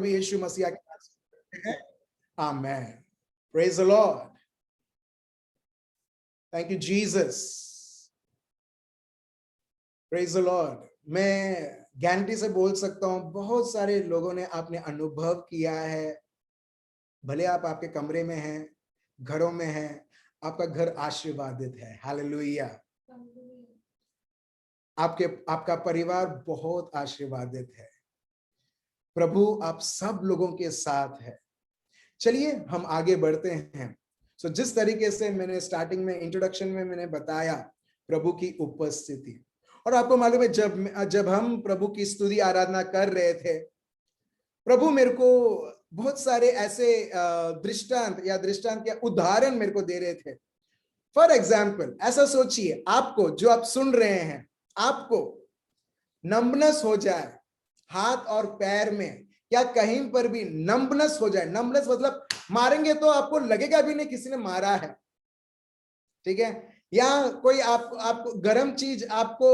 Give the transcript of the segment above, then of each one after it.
भी यीशु मसीह के नाम से। आमेन। Praise the Lord. Thank you Jesus. Praise the Lord. मैं गारंटी से बोल सकता हूं, बहुत सारे लोगों ने आपने अनुभव किया है, भले आप आपके कमरे में हैं, घरों में हैं, आपका घर आशीर्वादित है। हालेलुया। आपका परिवार बहुत आशीर्वादित है। प्रभु आप सब लोगों के साथ है। चलिए हम आगे बढ़ते हैं। जिस तरीके से मैंने स्टार्टिंग में इंट्रोडक्शन में मैंने बताया प्रभु की उपस्थिति, और आपको मालूम है जब हम प्रभु की स्तुति आराधना कर रहे थे, प्रभु मेरे को बहुत सारे ऐसे दृष्टांत या उदाहरण मेरे को दे रहे थे। फॉर एग्जाम्पल, ऐसा सोचिए, आपको जो आप सुन रहे हैं, आपको नंबनेस हो जाए हाथ और पैर में, या कहीं पर भी नंबनेस हो जाए। नंबनेस मतलब मारेंगे तो आपको लगेगा भी नहीं किसी ने मारा है, ठीक है। या कोई आपको गर्म चीज आपको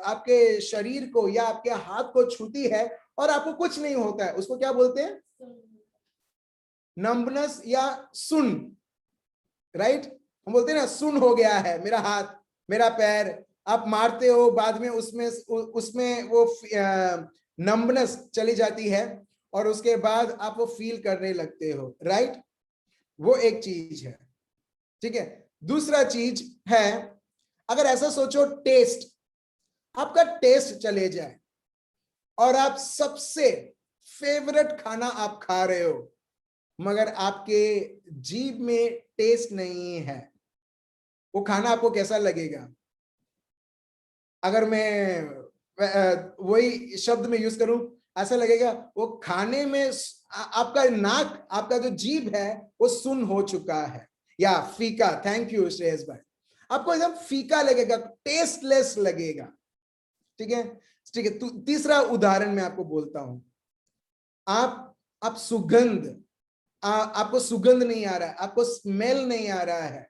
आपके शरीर को या आपके हाथ को छूती है और आपको कुछ नहीं होता है, उसको क्या बोलते हैं? नंबनेस या सुन, राइट। हम बोलते हैं ना, सुन हो गया है मेरा हाथ, मेरा पैर। आप मारते हो, बाद में उसमें वो नंबनेस चली जाती है और उसके बाद आप वो फील करने लगते हो, राइट। वो एक चीज है, ठीक है। दूसरा चीज है, अगर ऐसा सोचो, टेस्ट, आपका टेस्ट चले जाए और आप सबसे फेवरेट खाना आप खा रहे हो मगर आपके जीभ में टेस्ट नहीं है, वो खाना आपको कैसा लगेगा? अगर मैं वही शब्द में यूज करूं, ऐसा लगेगा वो खाने में आपका नाक, आपका जो जीभ है वो सुन हो चुका है, या फीका। थैंक यू श्रेयस भाई। आपको एकदम फीका लगेगा, टेस्टलेस लगेगा, ठीक है। ठीक है, तीसरा उदाहरण मैं आपको बोलता हूं। आप सुगंध, आपको सुगंध नहीं आ रहा है, आपको स्मेल नहीं आ रहा है,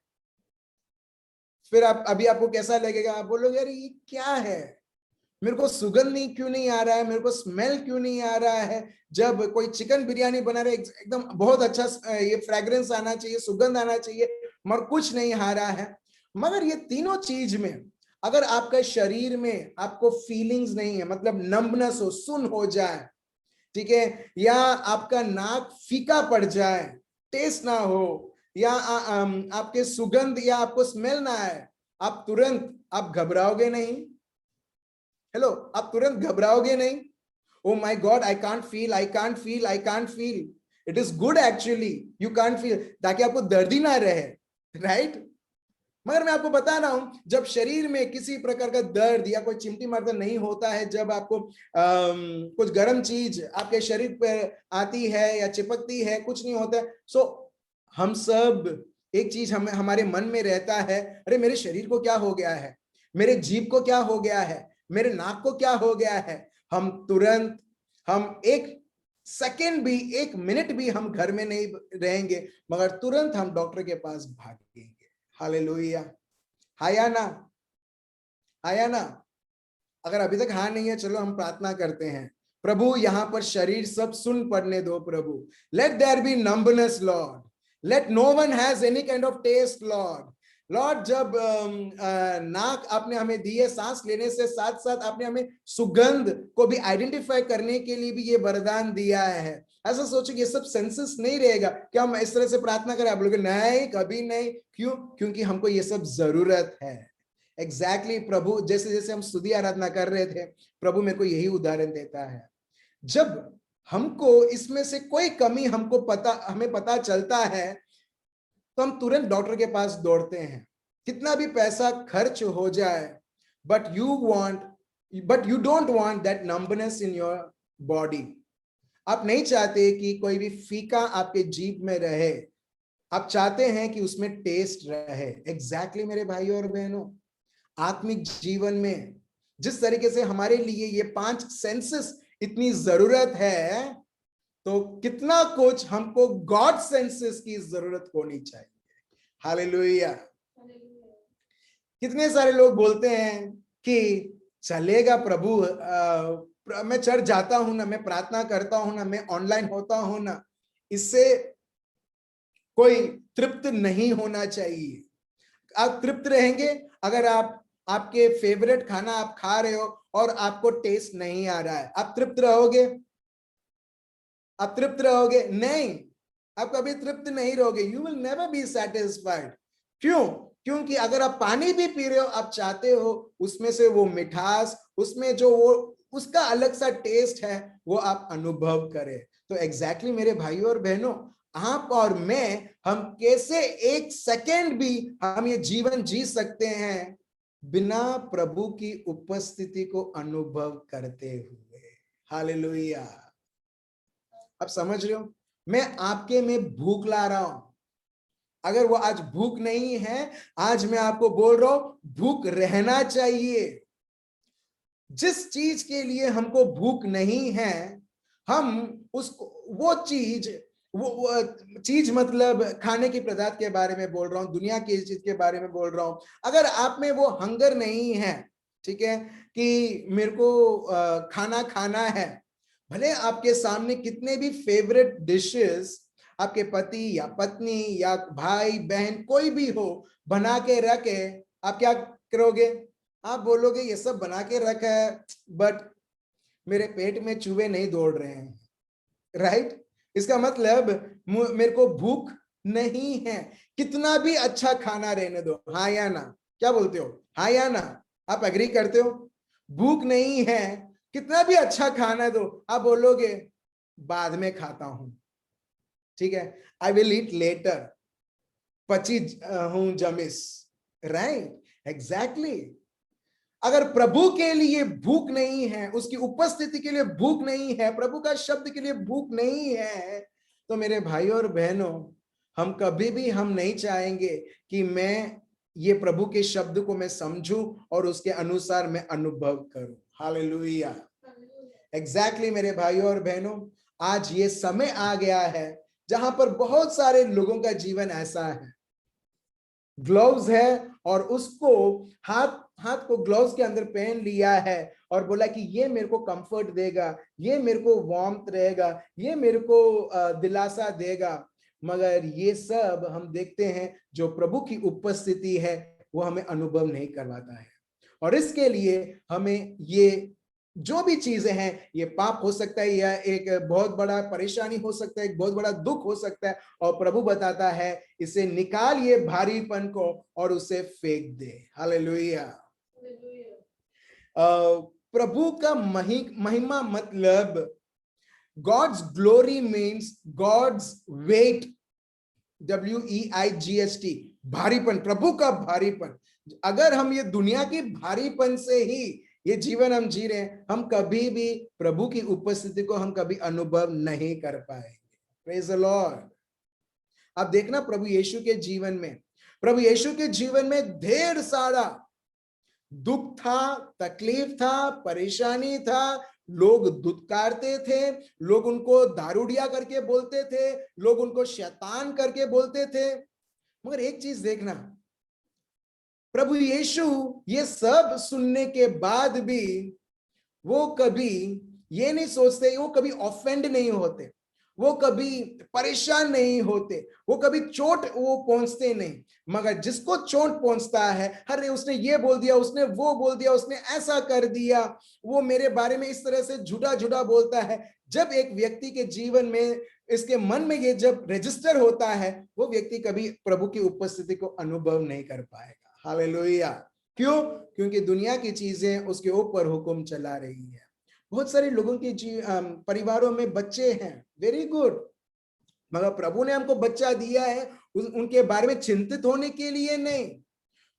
फिर अभी आपको कैसा लगेगा? आप बोलोगे यार ये क्या है, मेरे को सुगंध नहीं क्यों नहीं आ रहा है, मेरे को स्मेल क्यों नहीं आ रहा है। जब कोई चिकन बिरयानी बना रहे, एकदम बहुत अच्छा ये फ्रेग्रेंस आना चाहिए, सुगंध आना चाहिए, मगर कुछ नहीं आ रहा है। मगर ये तीनों चीज में अगर आपका शरीर में आपको फीलिंग्स नहीं है, मतलब नंबनेस हो, सुन हो जाए, ठीक है, या आपका नाक फीका पड़ जाए, टेस्ट ना हो, या आपके सुगंध या आपको स्मेल ना आए, आप तुरंत आप घबराओगे नहीं? हेलो, आप तुरंत घबराओगे नहीं? Oh my God, I can't feel, I can't feel, I can't feel. It is good actually you can't feel, ताकि आपको दर्द ही ना रहे, राइट। मगर मैं आपको बता रहा हूं, जब शरीर में किसी प्रकार का दर्द या कोई चिमटी मारता नहीं होता है, जब आपको कुछ गर्म चीज आपके शरीर पर आती है या चिपकती है, कुछ नहीं होता है, सो हम सब एक चीज हमारे मन में रहता है, अरे मेरे शरीर को क्या हो गया है, मेरे जीभ को क्या हो गया है, मेरे नाक को क्या हो गया है। हम तुरंत, हम एक सेकेंड भी, एक मिनट भी हम घर में नहीं रहेंगे, मगर तुरंत हम डॉक्टर के पास भागेंगे। हालेलुया। हाया ना, हाया ना। अगर अभी तक हाँ नहीं है, चलो हम प्रार्थना करते हैं। प्रभु यहां पर शरीर सब सुन पड़ने दो प्रभु। Let there be numbness Lord, let no one has any kind of test Lord. Lord, जब नाक आपने हमें दी है, सांस लेने से साथ साथ आपने हमें सुगंध को भी आइडेंटिफाई करने के लिए भी ये वरदान दिया है। ऐसा सोचो कि ये सब सेंसेस नहीं रहेगा क्या? हम इस तरह से प्रार्थना करें? आप बोलोगे नहीं, कभी नहीं। क्यों? क्योंकि हमको ये सब जरूरत है। एग्जैक्टली प्रभु, जैसे जैसे हम स्तुति आराधना कर रहे थे, प्रभु मेरे को यही उदाहरण देता है। जब हमको इसमें से कोई कमी हमें पता चलता है, तो हम तुरंत डॉक्टर के पास दौड़ते हैं, कितना भी पैसा खर्च हो जाए, but you don't want that numbness in your body. आप नहीं चाहते कि कोई भी फीका आपके जीभ में रहे, आप चाहते हैं कि उसमें टेस्ट रहे। एग्जैक्टली मेरे भाइयों और बहनों, आत्मिक जीवन में जिस तरीके से हमारे लिए ये 5 सेंसेस इतनी जरूरत है, तो कितना कुछ हमको गॉड सेंसेस की जरूरत होनी चाहिए। हालेलुया। कितने सारे लोग बोलते हैं कि चलेगा प्रभु, मैं चर्च जाता हूं ना, मैं प्रार्थना करता हूं ना, मैं ऑनलाइन होता हूं ना, इससे कोई तृप्त नहीं होना चाहिए। आप तृप्त रहेंगे अगर आप आपके फेवरेट खाना आप खा रहे हो और आपको टेस्ट नहीं आ रहा है, आप तृप्त रहोगे? आप तृप्त रहोगे? नहीं, आप कभी तृप्त नहीं रहोगे। You will never be satisfied. क्यों? क्योंकि अगर आप पानी भी पी रहे हो, आप चाहते हो उसमें से वो मिठास, उसमें जो वो उसका अलग सा टेस्ट है, वो आप अनुभव करें। तो एग्जैक्टली मेरे भाइयों और बहनों, आप और मैं, हम कैसे एक सेकेंड भी हम ये जीवन जी सकते हैं बिना प्रभु की उपस्थिति को अनुभव करते हुए? हालेलुया। आप समझ रहे हो? मैं आपके में भूख ला रहा हूं। अगर वो आज भूख नहीं है, आज मैं आपको बोल रहा हूं भूख रहना चाहिए। जिस चीज के लिए हमको भूख नहीं है, हम उसको वो चीज, वो चीज मतलब खाने की पदार्थ के बारे में बोल रहा हूं, दुनिया की चीज के बारे में बोल रहा हूं। अगर आप में वो हंगर नहीं है, ठीक है, कि मेरे को खाना खाना है, भले आपके सामने कितने भी फेवरेट डिशेस आपके पति या पत्नी या भाई बहन कोई भी हो बना के रखे, आप क्या करोगे? आप बोलोगे ये सब बना के रखा है, बट मेरे पेट में चूहे नहीं दौड़ रहे हैं, राइट? इसका मतलब मेरे को भूख नहीं है। कितना भी अच्छा खाना रहने दो, हाँ या ना? क्या बोलते हो, हाँ या ना? आप एग्री करते हो? भूख नहीं है, कितना भी अच्छा खाना दो, आप बोलोगे बाद में खाता हूं, ठीक है, आई विल ईट लेटर, पची हूं जमिस, राइट? एग्जैक्टली। अगर प्रभु के लिए भूख नहीं है, उसकी उपस्थिति के लिए भूख नहीं है, प्रभु का शब्द के लिए भूख नहीं है, तो मेरे भाइयों और बहनों, हम कभी भी हम नहीं चाहेंगे कि मैं ये प्रभु के शब्द को मैं समझूं और उसके अनुसार मैं अनुभव करूं। हालेलुया। एग्जैक्टली मेरे भाइयों और बहनों, आज ये समय आ गया है जहां पर बहुत सारे लोगों का जीवन ऐसा है, ग्लोव्स है और उसको हाथ हाथ को ग्लोव्स के अंदर पहन लिया है और बोला कि ये मेरे को कंफर्ट देगा, ये मेरे को वार्मथ रहेगा, ये मेरे को दिलासा देगा। मगर ये सब हम देखते हैं जो प्रभु की उपस्थिति है वो हमें अनुभव नहीं करवाता है। और इसके लिए हमें ये जो भी चीजें हैं, ये पाप हो सकता है या एक बहुत बड़ा परेशानी हो सकता है, एक बहुत बड़ा दुख हो सकता है, और प्रभु बताता है इसे निकाल ये भारीपन को और उसे फेंक दे। हालेलुया। प्रभु का महिमा मतलब God's glory means God's weight, WEIGHT, भारीपन, प्रभु का भारीपन। अगर हम ये दुनिया की भारीपन से ही ये जीवन हम जी रहे हैं, हम कभी भी प्रभु की उपस्थिति को हम कभी अनुभव नहीं कर पाएंगे। Praise the Lord. आप देखना प्रभु यीशु के जीवन में, प्रभु यीशु के जीवन में ढेर सारा दुख था, तकलीफ था, परेशानी था, लोग दुत्कारते थे, लोग उनको दारूडिया करके बोलते थे, लोग उनको शैतान करके बोलते थे। मगर एक चीज देखना, प्रभु यीशु ये सब सुनने के बाद भी वो कभी ये नहीं सोचते, वो कभी ऑफेंड नहीं होते, वो कभी परेशान नहीं होते, वो कभी चोट वो पहुंचते नहीं। मगर जिसको चोट पहुंचता है, अरे उसने ये बोल दिया, उसने वो बोल दिया, उसने ऐसा कर दिया, वो मेरे बारे में इस तरह से झूठा झूठा बोलता है। जब एक व्यक्ति के जीवन में, इसके मन में ये जब रजिस्टर होता है, वो व्यक्ति कभी प्रभु की उपस्थिति को अनुभव नहीं कर पाएगा। हालेलुया। क्यों? क्योंकि दुनिया की चीजें उसके ऊपर हुक्म चला रही है। बहुत सारे लोगों के परिवारों में बच्चे हैं, वेरी गुड, मगर प्रभु ने हमको बच्चा दिया है उनके बारे में चिंतित होने के लिए नहीं।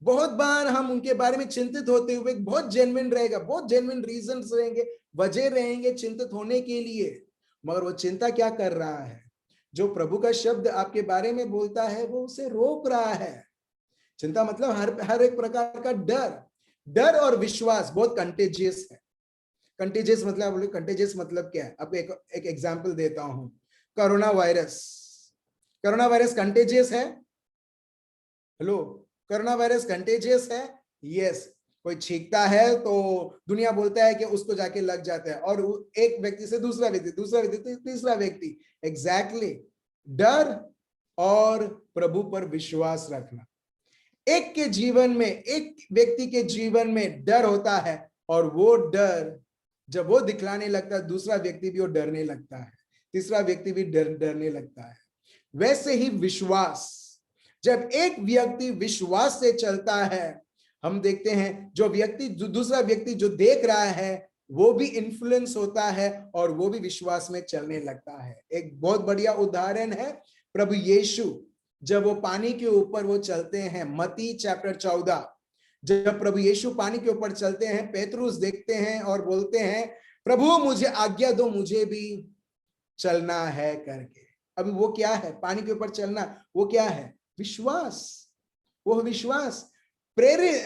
बहुत बार हम उनके बारे में चिंतित होते हुए, बहुत जेन्युइन रहेगा, बहुत जेन्युइन रीजंस रहेंगे, वजह रहेंगे चिंतित होने के लिए, मगर वो चिंता क्या कर रहा है? जो प्रभु का शब्द आपके बारे में बोलता है वो उसे रोक रहा है। चिंता मतलब हर एक प्रकार का डर, डर और विश्वास बहुत कंटेजियस है। कंटेजियस मतलब, बोले कंटेजियस मतलब क्या है? अब एक एग्जांपल देता हूं, corona virus. Corona virus contagious है? हेलो, कोरोना वायरस कंटेजियस है? यस। कोई छींकता है तो दुनिया बोलता है कि उसको जाके लग जाता है, और एक व्यक्ति से दूसरा व्यक्ति तीसरा व्यक्ति। एग्जैक्टली, डर और प्रभु पर विश्वास रखना। एक के जीवन में, एक व्यक्ति के जीवन में डर होता है, और वो डर जब वो दिखलाने लगता है, दूसरा व्यक्ति भी वो डरने लगता है, तीसरा व्यक्ति भी डरने लगता है। वैसे ही विश्वास, जब एक व्यक्ति विश्वास से चलता है, हम देखते हैं जो व्यक्ति, जो दूसरा व्यक्ति जो देख रहा है, वो भी इन्फ्लुएंस होता है और वो भी विश्वास में चलने लगता है। एक बहुत बढ़िया उदाहरण है प्रभु यीशु, जब वो पानी के ऊपर वो चलते हैं, मत्ती चैप्टर 14, जब प्रभु यीशु पानी के ऊपर चलते हैं, पेतरुस देखते हैं और बोलते हैं, प्रभु मुझे आज्ञा दो, मुझे भी चलना है करके। अभी वो क्या है? पानी के ऊपर चलना, वो क्या है? विश्वास। वो विश्वास, प्रेरित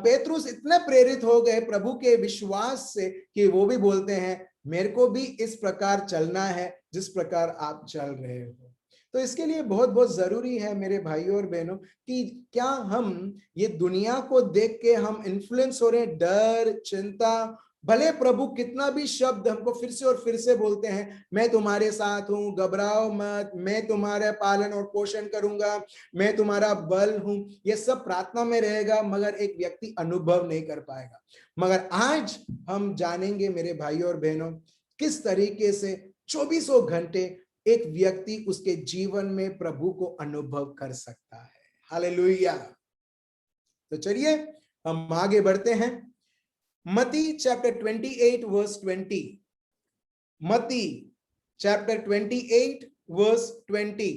पेतरुस इतना प्रेरित हो गए प्रभु के विश्वास से कि वो भी बोलते हैं, मेरे को भी इस प्रकार चलना है जिस प्रकार आप चल रहे हो। तो इसके लिए बहुत बहुत जरूरी है मेरे भाइयों और बहनों कि क्या हम ये दुनिया को देख के हम इन्फ्लुएंस हो रहे हैं, डर, चिंता। भले प्रभु कितना भी शब्द हमको फिर से और फिर से बोलते हैं, मैं तुम्हारे साथ हूं, घबराओ मत, मैं तुम्हारा पालन और पोषण करूंगा, मैं तुम्हारा बल हूं, ये सब प्रार्थना में रहेगा, मगर एक व्यक्ति अनुभव नहीं कर पाएगा। मगर आज हम जानेंगे मेरे भाइयों और बहनों, किस तरीके से 24 घंटे एक व्यक्ति उसके जीवन में प्रभु को अनुभव कर सकता है। हालेलुया। तो चलिए हम आगे बढ़ते हैं। मत्ती चैप्टर 28 वर्स 20। मत्ती चैप्टर 28 वर्स 20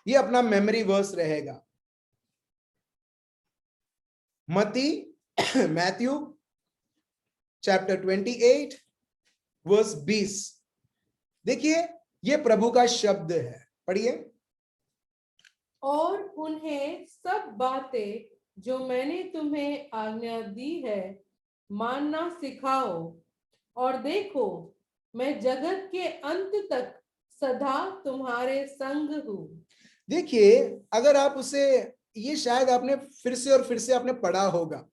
ये अपना मेमोरी वर्स रहेगा। मत्ती मैथ्यू चैप्टर 28 वर्स 20। देखिए ये प्रभु का शब्द है, पढ़िए। और उन्हें सब बातें जो मैंने तुम्हें आज्ञा दी है मानना सिखाओ, और देखो मैं जगत के अंत तक सदा तुम्हारे संग हूं। देखिए, अगर आप उसे, ये शायद आपने फिर से और फिर से आपने पढ़ा होगा,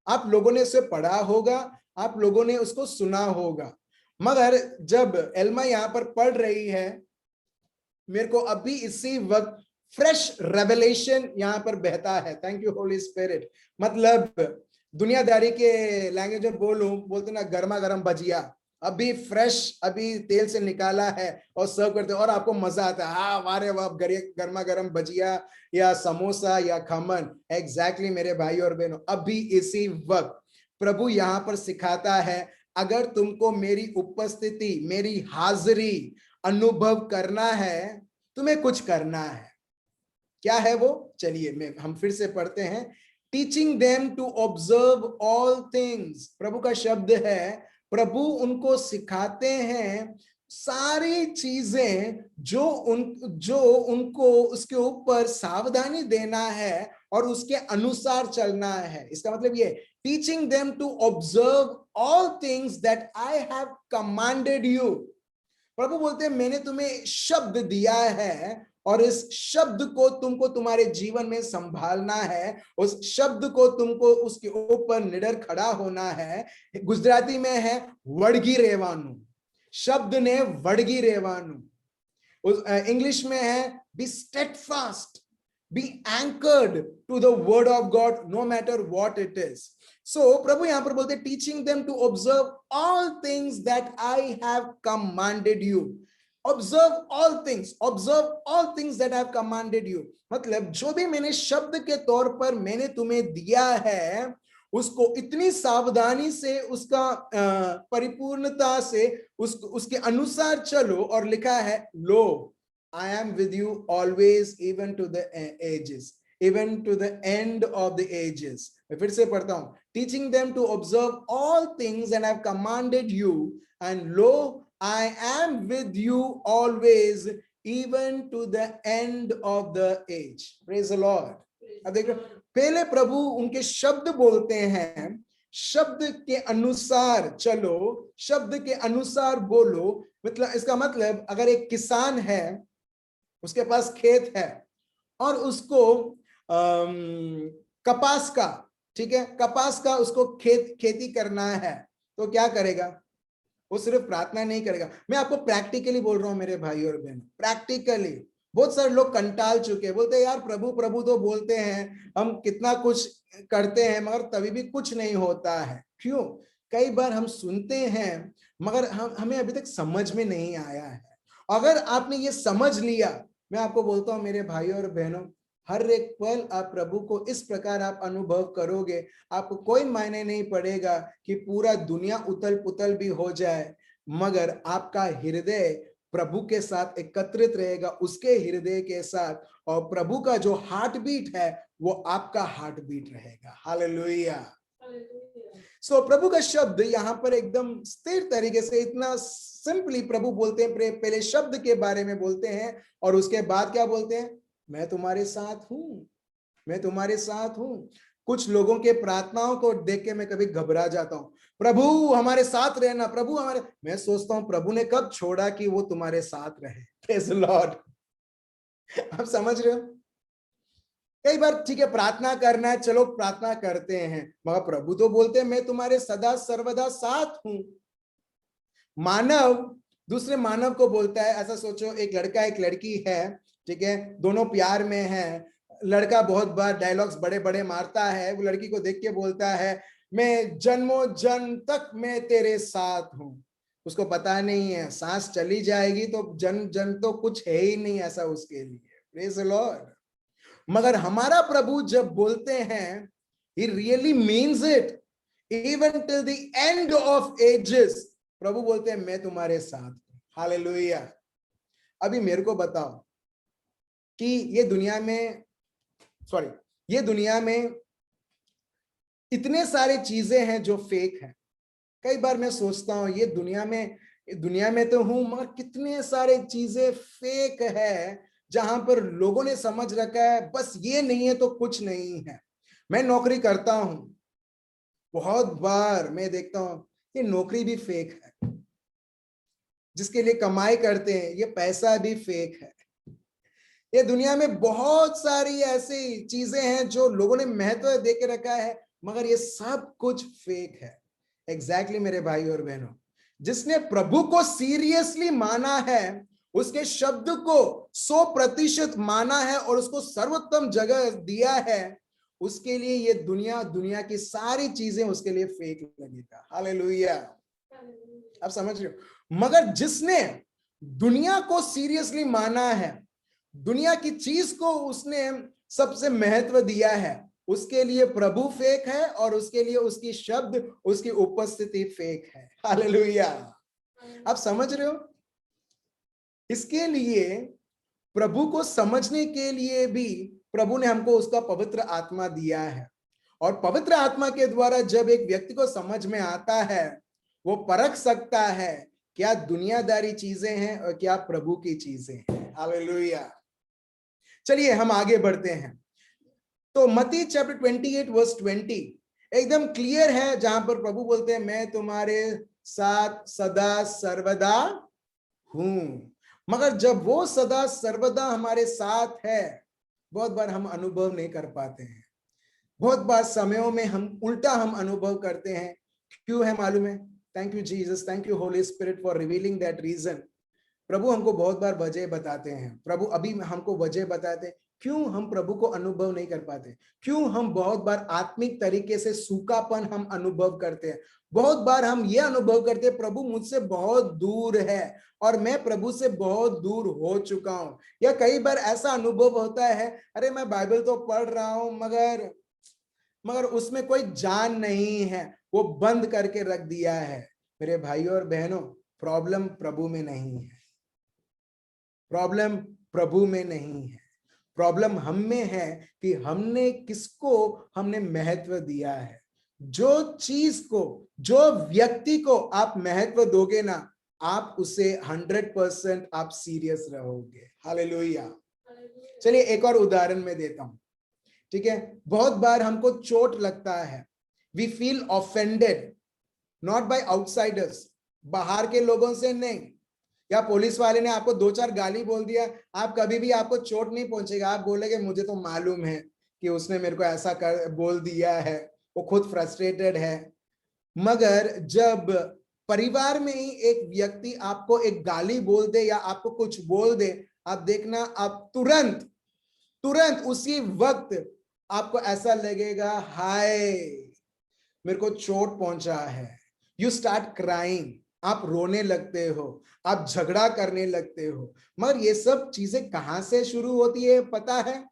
आप लोगों ने उसे पढ़ा होगा, आप लोगों ने उसको सुना होगा, मगर जब एल्मा यहां पर पढ़ रही है, मेरे को अभी इसी वक्त फ्रेश रेवलेशन यहां पर बहता है। Thank you Holy spirit. मतलब दुनियादारी के लैंग्वेज में बोलते ना, गर्मा गर्म भजिया, अभी फ्रेश, अभी तेल से निकाला है और सर्व करते हैं और आपको मजा आता है, हाँ वारे वाह, गर्मा गर्म भजिया या समोसा या खमन। एग्जैक्टली मेरे भाई और बहनों, अभी इसी वक्त प्रभु यहां पर सिखाता है, अगर तुमको मेरी उपस्थिति, मेरी हाजिरी अनुभव करना है, तुम्हें कुछ करना है। क्या है वो? चलिए हम फिर से पढ़ते हैं। Teaching them to observe all things, प्रभु का शब्द है, प्रभु उनको सिखाते हैं सारी चीजें जो उनको उसके ऊपर सावधानी देना है और उसके अनुसार चलना है। इसका मतलब ये, teaching them to observe all things that I have commanded you. प्रभु बोलते हैं मैंने तुम्हें शब्द दिया है और इस शब्द को तुमको तुम्हारे जीवन में संभालना है, उस शब्द को तुमको उसके ऊपर निडर खड़ा होना है। गुजराती में है वड़गी रेवानु, शब्द ने वड़गी रेवानु। उस इंग्लिश में है be steadfast, be anchored to the word of God no matter what it is. So प्रभु यहां पर बोलते, teaching them to observe all things that I have commanded you. Observe all things that I have commanded you, मतलब जो भी मैंने शब्द के तौर पर मैंने तुम्हें दिया है, उसको इतनी सावधानी से, उसका परिपूर्णता से उसके अनुसार चलो। और लिखा है, लो I am with you always even to the ages, even to the end of the ages. मैं फिर से पढ़ता हूं, teaching them to observe all things and I have commanded you, and lo I am with you always even to the end of the age. Praise the Lord. अब देखो, पहले प्रभु उनके शब्द बोलते हैं, शब्द के अनुसार चलो, शब्द के अनुसार बोलो। मतलब इसका मतलब, अगर एक किसान है, उसके पास खेत है और उसको कपास का ठीक है, कपास का उसको खेती करना है, तो क्या करेगा? वो सिर्फ प्रार्थना नहीं करेगा। मैं आपको प्रैक्टिकली बोल रहा हूं मेरे भाई और बहन, प्रैक्टिकली बहुत सारे लोग कंटाल चुके हैं, बोलते हैं यार प्रभु प्रभु तो बोलते हैं, हम कितना कुछ करते हैं मगर तभी भी कुछ नहीं होता है। क्यों? कई बार हम सुनते हैं मगर हमें अभी तक समझ में नहीं आया है। अगर आपने ये समझ लिया, मैं आपको बोलता हूं मेरे भाई और बहनों, हर एक पल आप प्रभु को इस प्रकार आप अनुभव करोगे, आपको कोई मायने नहीं पड़ेगा कि पूरा दुनिया उथल पुथल भी हो जाए, मगर आपका हृदय प्रभु के साथ एकत्रित रहेगा, उसके हृदय के साथ, और प्रभु का जो हार्ट बीट है वो आपका हार्ट बीट रहेगा। हालेलुया। सो प्रभु का शब्द यहाँ पर एकदम स्थिर तरीके से, इतना सिंपली प्रभु बोलते हैं, पहले शब्द के बारे में बोलते हैं और उसके बाद क्या बोलते हैं? मैं तुम्हारे साथ हूं, मैं तुम्हारे साथ हूं। कुछ लोगों के प्रार्थनाओं को देख के मैं कभी घबरा जाता हूं, प्रभु हमारे साथ रहना, प्रभु हमारे, मैं सोचता हूं प्रभु ने कब छोड़ा कि वो तुम्हारे साथ रहे। Praise the Lord. आप समझ रहे हो? कई बार ठीक है प्रार्थना करना है, चलो प्रार्थना करते हैं, मगर प्रभु तो बोलते हैं मैं तुम्हारे सदा सर्वदा साथ हूं। मानव दूसरे मानव को बोलता है, ऐसा सोचो एक लड़का एक लड़की है, ठीक है, दोनों प्यार में है, लड़का बहुत बार डायलॉग्स बड़े बड़े मारता है, वो लड़की को देख के बोलता है मैं जन्मों जन्म तक मैं तेरे साथ हूं। उसको पता नहीं है सांस चली जाएगी तो जन्म जन्म तो कुछ है ही नहीं ऐसा उसके लिए। Praise the Lord. मगर हमारा प्रभु जब बोलते हैं, he really means it, even till the end of ages। प्रभु बोलते हैं मैं तुम्हारे साथ हूं। हालेलुया। अभी मेरे को बताओ कि ये दुनिया में इतने सारे चीजें हैं जो फेक हैं। कई बार मैं सोचता हूं ये दुनिया में तो हूं, मगर कितने सारे चीजें फेक है जहां पर लोगों ने समझ रखा है बस ये नहीं है तो कुछ नहीं है। मैं नौकरी करता हूं, बहुत बार मैं देखता हूं ये नौकरी भी फेक है, जिसके लिए कमाई करते हैं ये पैसा भी फेक है। ये दुनिया में बहुत सारी ऐसी चीजें हैं जो लोगों ने महत्व दे के रखा है, मगर ये सब कुछ फेक है। एग्जैक्टली मेरे भाई और बहनों, जिसने प्रभु को सीरियसली माना है, उसके शब्द को 100% माना है और उसको सर्वोत्तम जगह दिया है, उसके लिए ये दुनिया की सारी चीजें उसके लिए फेक लगेगा। हालेलुया। आप समझ रहे हो? मगर जिसने दुनिया को सीरियसली माना है, दुनिया की चीज को उसने सबसे महत्व दिया है, उसके लिए प्रभु फेक है और उसके लिए उसकी शब्द उसकी उपस्थिति फेक है। हालेलुया। आप समझ रहे हो? इसके लिए प्रभु को समझने के लिए भी प्रभु ने हमको उसका पवित्र आत्मा दिया है, और पवित्र आत्मा के द्वारा जब एक व्यक्ति को समझ में आता है, वो परख सकता है क्या दुनियादारी चीजें हैं और क्या प्रभु की चीजें हैं। हालेलुया। चलिए हम आगे बढ़ते हैं। तो मत्ती चैप्टर 28 वर्स 20 एकदम क्लियर है, जहां पर प्रभु बोलते हैं मैं तुम्हारे साथ सदा सर्वदा हूं। मगर जब वो सदा सर्वदा हमारे साथ है, बहुत बार हम अनुभव नहीं कर पाते हैं। बहुत बार समयों में हम अनुभव करते हैं। क्यों है मालूम है? Thank you Jesus, thank you Holy Spirit for revealing that reason. प्रभु हमको बहुत बार वजह बताते हैं, प्रभु अभी हमको वजह बताते हैं क्यों हम प्रभु को अनुभव नहीं कर पाते, क्यों हम बहुत बार आत्मिक तरीके से सूखापन हम अनुभव करते हैं। बहुत बार हम ये अनुभव करते हैं प्रभु मुझसे बहुत दूर है और मैं प्रभु से बहुत दूर हो चुका हूं। या कई बार ऐसा अनुभव होता है, अरे मैं बाइबल तो पढ़ रहा हूं मगर उसमें कोई जान नहीं है, वो बंद करके रख दिया है। मेरे भाइयों और बहनों, प्रॉब्लम प्रभु में नहीं है, प्रॉब्लम प्रभु में नहीं है, प्रॉब्लम हम में है कि हमने हमने महत्व दिया है। जो चीज को, जो व्यक्ति को आप महत्व दोगे ना, आप उसे 100% आप सीरियस रहोगे। हालेलुया। चलिए एक और उदाहरण मैं देता हूं, ठीक है। बहुत बार हमको चोट लगता है, we feel offended, not by outsiders, बाहर के लोगों से नहीं, या पुलिस वाले ने आपको 2-4 गाली बोल दिया, आप कभी भी आपको चोट नहीं पहुंचेगा, आप बोलेंगे मुझे तो मालूम है कि उसने मेरे को ऐसा बोल दिया है, वो खुद फ्रस्ट्रेटेड है। मगर जब परिवार में ही एक व्यक्ति आपको एक गाली बोल दे या आपको कुछ बोल दे, आप देखना, आप तुरंत तुरंत उसी वक्त आपको ऐसा लगेगा, हाय मेरे को चोट पहुंचा है। यू स्टार्ट क्राइंग, आप रोने लगते हो, आप झगड़ा करने लगते हो। मगर ये सब चीजें कहां से शुरू होती है पता है?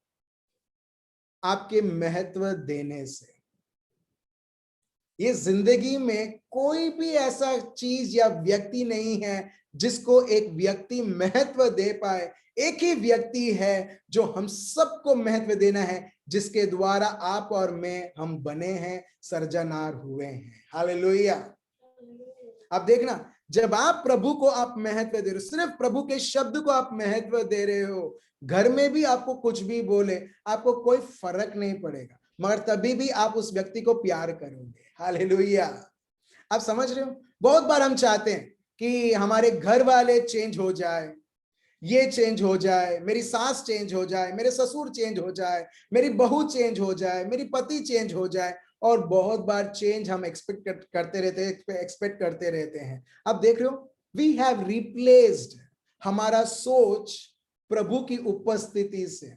आपके महत्व देने से। ये जिंदगी में कोई भी ऐसा चीज या व्यक्ति नहीं है जिसको एक व्यक्ति महत्व दे पाए। एक ही व्यक्ति है जो हम सबको महत्व देना है, जिसके द्वारा आप और मैं हम बने हैं, सर्जनहार हुए हैं। हालेलुया। आप देखना, जब आप प्रभु को आप महत्व दे रहे हो, सिर्फ प्रभु के शब्द को आप महत्व दे रहे हो, घर में भी आपको कुछ भी बोले आपको कोई फर्क नहीं पड़ेगा, मगर तभी भी आप उस व्यक्ति को प्यार करोगे। हालेलुया। आप समझ रहे हो? बहुत बार हम चाहते हैं कि हमारे घर वाले चेंज हो जाए, ये चेंज हो जाए, मेरी सास चेंज हो जाए, मेरे ससुर चेंज हो जाए, मेरी बहू चेंज हो जाए, मेरी पति चेंज हो जाए। और बहुत बार चेंज हम एक्सपेक्ट करते रहते हैं। अब देख रहे हो, वी हैव रिप्लेस्ड हमारा सोच प्रभु की उपस्थिति से।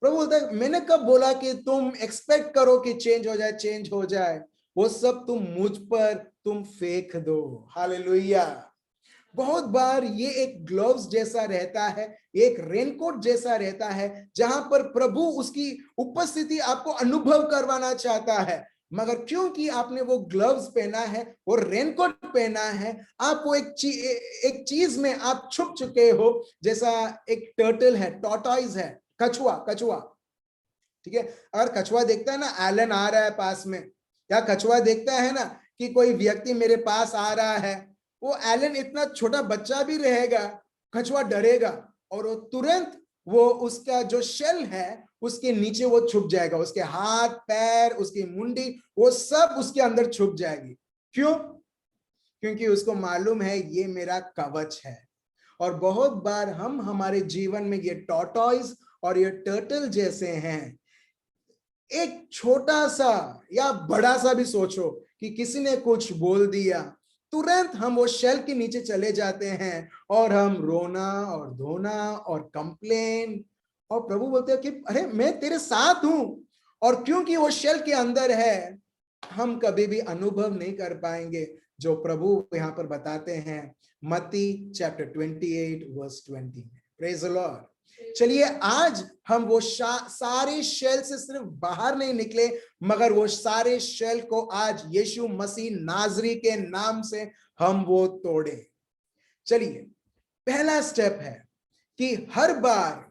प्रभु बोलता है, मैंने कब बोला कि तुम एक्सपेक्ट करो कि चेंज हो जाए, चेंज हो जाए? वो सब तुम मुझ पर तुम फेंक दो। हालेलुया। बहुत बार ये एक ग्लव्स जैसा रहता है, एक रेनकोट जैसा रहता है, जहां पर प्रभु उसकी उपस्थिति आपको अनुभव करवाना चाहता है। मगर क्योंकि आपने वो ग्लव्स पहना है, वो रेनकोट पहना है, आप वो एक चीज में आप छुप चुके हो। जैसा एक टर्टल है, टॉर्टॉइस है, कछुआ, कछुआ, ठीक है? अगर कछुआ देखता है ना, एलन आ रहा है पास में, या कछुआ देखता है ना कि कोई व्यक्ति मेरे पास आ रहा है, वो एलन इतना छोटा बच्चा भी रहेगा, कछुआ डरेगा और वो तुरंत वो उसका जो शेल है उसके नीचे वो छुप जाएगा, उसके हाथ पैर, उसकी मुंडी, वो सब उसके अंदर छुप जाएगी। क्यों? क्योंकि उसको मालूम है ये मेरा कवच है। और बहुत बार हम हमारे जीवन में ये टॉर्टॉइस और ये टर्टल जैसे हैं। एक छोटा सा या बड़ा सा भी सोचो कि किसी ने कुछ बोल दिया, तुरंत हम वो शेल के नीचे चले जाते हैं और हम रोना और धोना और कंप्लेन। और प्रभु बोलते हैं कि अरे मैं तेरे साथ हूं, और क्योंकि वो शेल के अंदर है, हम कभी भी अनुभव नहीं कर पाएंगे जो प्रभु यहां पर बताते हैं मत्ती चैप्टर 28 वर्स 20 में। Praise the Lord. चलिए आज हम वो सारे शेल से सिर्फ बाहर नहीं निकले, मगर वो सारे शेल को आज यीशु मसीह नाजरी के नाम से हम वो तोड़े। चलिए, पहला स्टेप है कि हर बार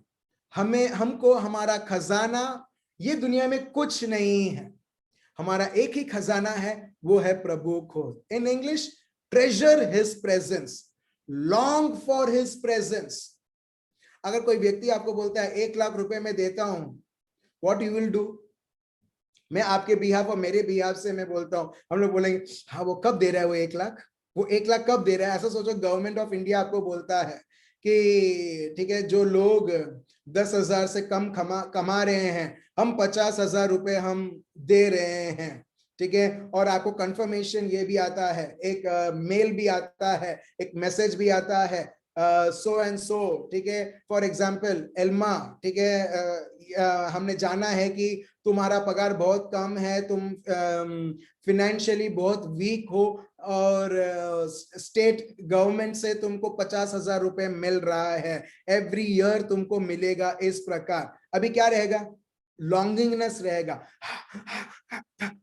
हमको हमारा खजाना ये दुनिया में कुछ नहीं है, हमारा एक ही खजाना है, वो है प्रभु खुद। In English, treasure his presence, long for his presence. अगर कोई व्यक्ति आपको बोलता है 1 लाख रुपए मैं देता हूं, व्हाट यू विल डू? मैं आपके बिहाफ और मेरे बिहाफ से मैं बोलता हूं, हम लोग बोलेंगे हाँ वो कब दे रहा है, वो 1 लाख, वो 1 लाख कब दे रहा है? ऐसा सोचो, गवर्नमेंट ऑफ इंडिया आपको बोलता है कि ठीक है, जो लोग 10,000 से कम कमा रहे हैं, हम 50,000 रुपए हम दे रहे हैं, ठीक है? और आपको कंफर्मेशन ये भी आता है, एक मेल भी आता है, एक मैसेज भी आता है, सो एंड सो, ठीक है, फॉर एग्जाम्पल एल्मा, ठीक है, हमने जाना है कि तुम्हारा पगार बहुत कम है, तुम फिनेंशियली बहुत वीक हो, और स्टेट गवर्नमेंट से तुमको 50,000 रुपए मिल रहा है, एवरी ईयर तुमको मिलेगा इस प्रकार। अभी क्या रहेगा? लॉन्गिंगनेस रहेगा,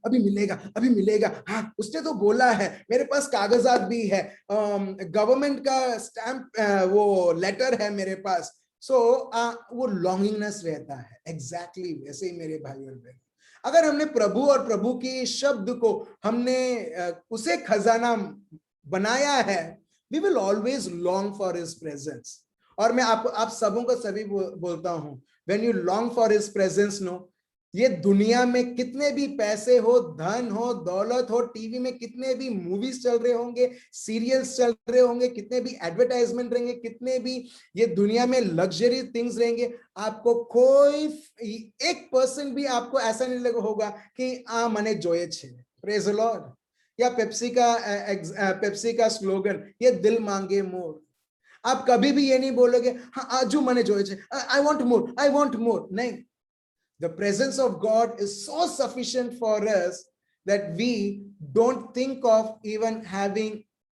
अभी मिलेगा, अभी मिलेगा, हाँ उसने तो बोला है, मेरे पास कागजात भी है, गवर्नमेंट का स्टैंप, वो लेटर है मेरे पास। सो वो लॉन्गिंगनेस रहता है। एग्जैक्टली वैसे ही मेरे भाई और बहन, अगर हमने प्रभु और प्रभु के शब्द को हमने उसे खजाना बनाया है, we will always long for his presence. और मैं आप सबों को सभी बोलता हूं, when you long for his presence, no, ये दुनिया में कितने भी पैसे हो, धन हो, दौलत हो, टीवी में कितने भी मूवीज चल रहे होंगे, सीरियल्स चल रहे होंगे, कितने भी एडवर्टाइजमेंट रहेंगे, कितने भी ये दुनिया में लग्जरी थिंग्स रहेंगे, आपको कोई 1% भी आपको ऐसा नहीं लगा होगा कि मने जोए छे। Praise the Lord. या पेप्सी का स्लोगन, ये दिल मांगे मोर। आप कभी भी ये नहीं बोलोगे हाँ आजू मने जोए छे, I want more, I want more. नहीं, the presence of God is so sufficient for us that we don't think of even having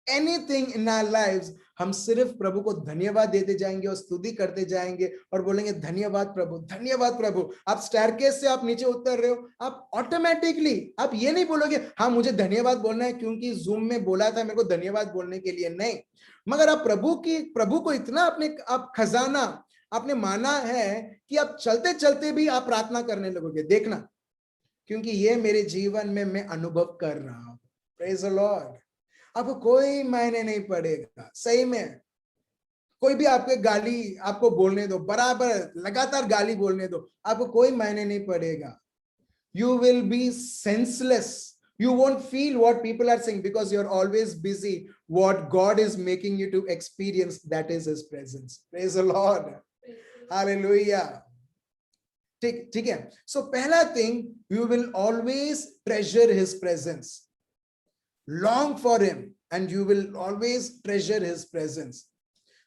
anything in our lives. हम सिर्फ प्रभु को धन्यवाद देते जाएंगे और स्तुति करते जाएंगे और बोलेंगे धन्यवाद प्रभु, धन्यवाद प्रभु। आप स्टेयरकेस से आप नीचे उतर रहे हो, आप ऑटोमेटिकली आप ये नहीं बोलोगे हाँ मुझे धन्यवाद बोलना है क्योंकि जूम में बोला था मेरे को धन्यवाद बोलने के लिए, नहीं। मगर आप प्रभु को इतना अपने आप खजाना आपने माना है कि आप चलते चलते भी आप प्रार्थना करने लगोगे। देखना, क्योंकि ये मेरे जीवन में मैं अनुभव कर रहा हूं। Praise the Lord. आपको कोई मायने नहीं पड़ेगा, सही में कोई भी आपके गाली आपको बोलने दो, बराबर लगातार गाली बोलने दो, आपको कोई मायने नहीं पड़ेगा। You will be senseless. You won't feel what people are saying because you're always busy. What God is making you to experience, that is His presence. Praise the Lord. Hallelujah. ठीक है। So पहला thing, you will always treasure His presence. Long for Him and you will always treasure His presence.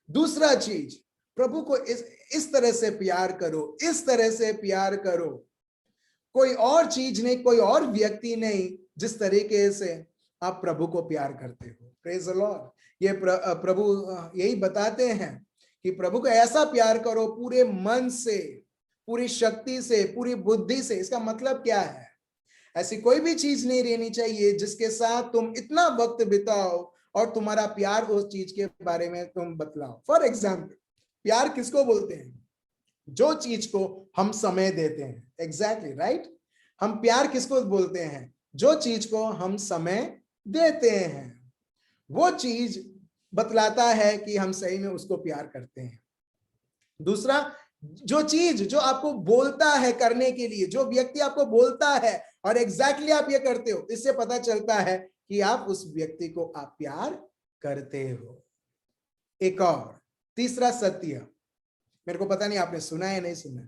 दूसरा चीज, प्रभु को इस तरह से प्यार करो, इस तरह से प्यार करो। कोई और चीज नहीं, कोई और व्यक्ति नहीं जिस तरीके से आप प्रभु को प्यार करते हो। Praise the Lord. ये प्रभु यही बताते हैं कि प्रभु को ऐसा प्यार करो पूरे मन से, पूरी शक्ति से, पूरी बुद्धि से। इसका मतलब क्या है? ऐसी कोई भी चीज नहीं रहनी चाहिए जिसके साथ तुम इतना वक्त बिताओ और तुम्हारा प्यार उस चीज के बारे में तुम बतलाओ। फॉर एग्जाम्पल, प्यार किसको बोलते हैं? जो चीज को हम समय देते हैं। Exactly right. हम प्यार किसको बोलते हैं? जो चीज को हम समय देते हैं। वो चीज बतलाता है कि हम सही में उसको प्यार करते हैं। दूसरा, जो चीज जो आपको बोलता है करने के लिए, जो व्यक्ति आपको बोलता है और एग्जैक्टली आप ये करते हो, इससे पता चलता है कि आप उस व्यक्ति को आप प्यार करते हो। एक और तीसरा सत्य, मेरे को पता नहीं आपने सुना है नहीं सुना,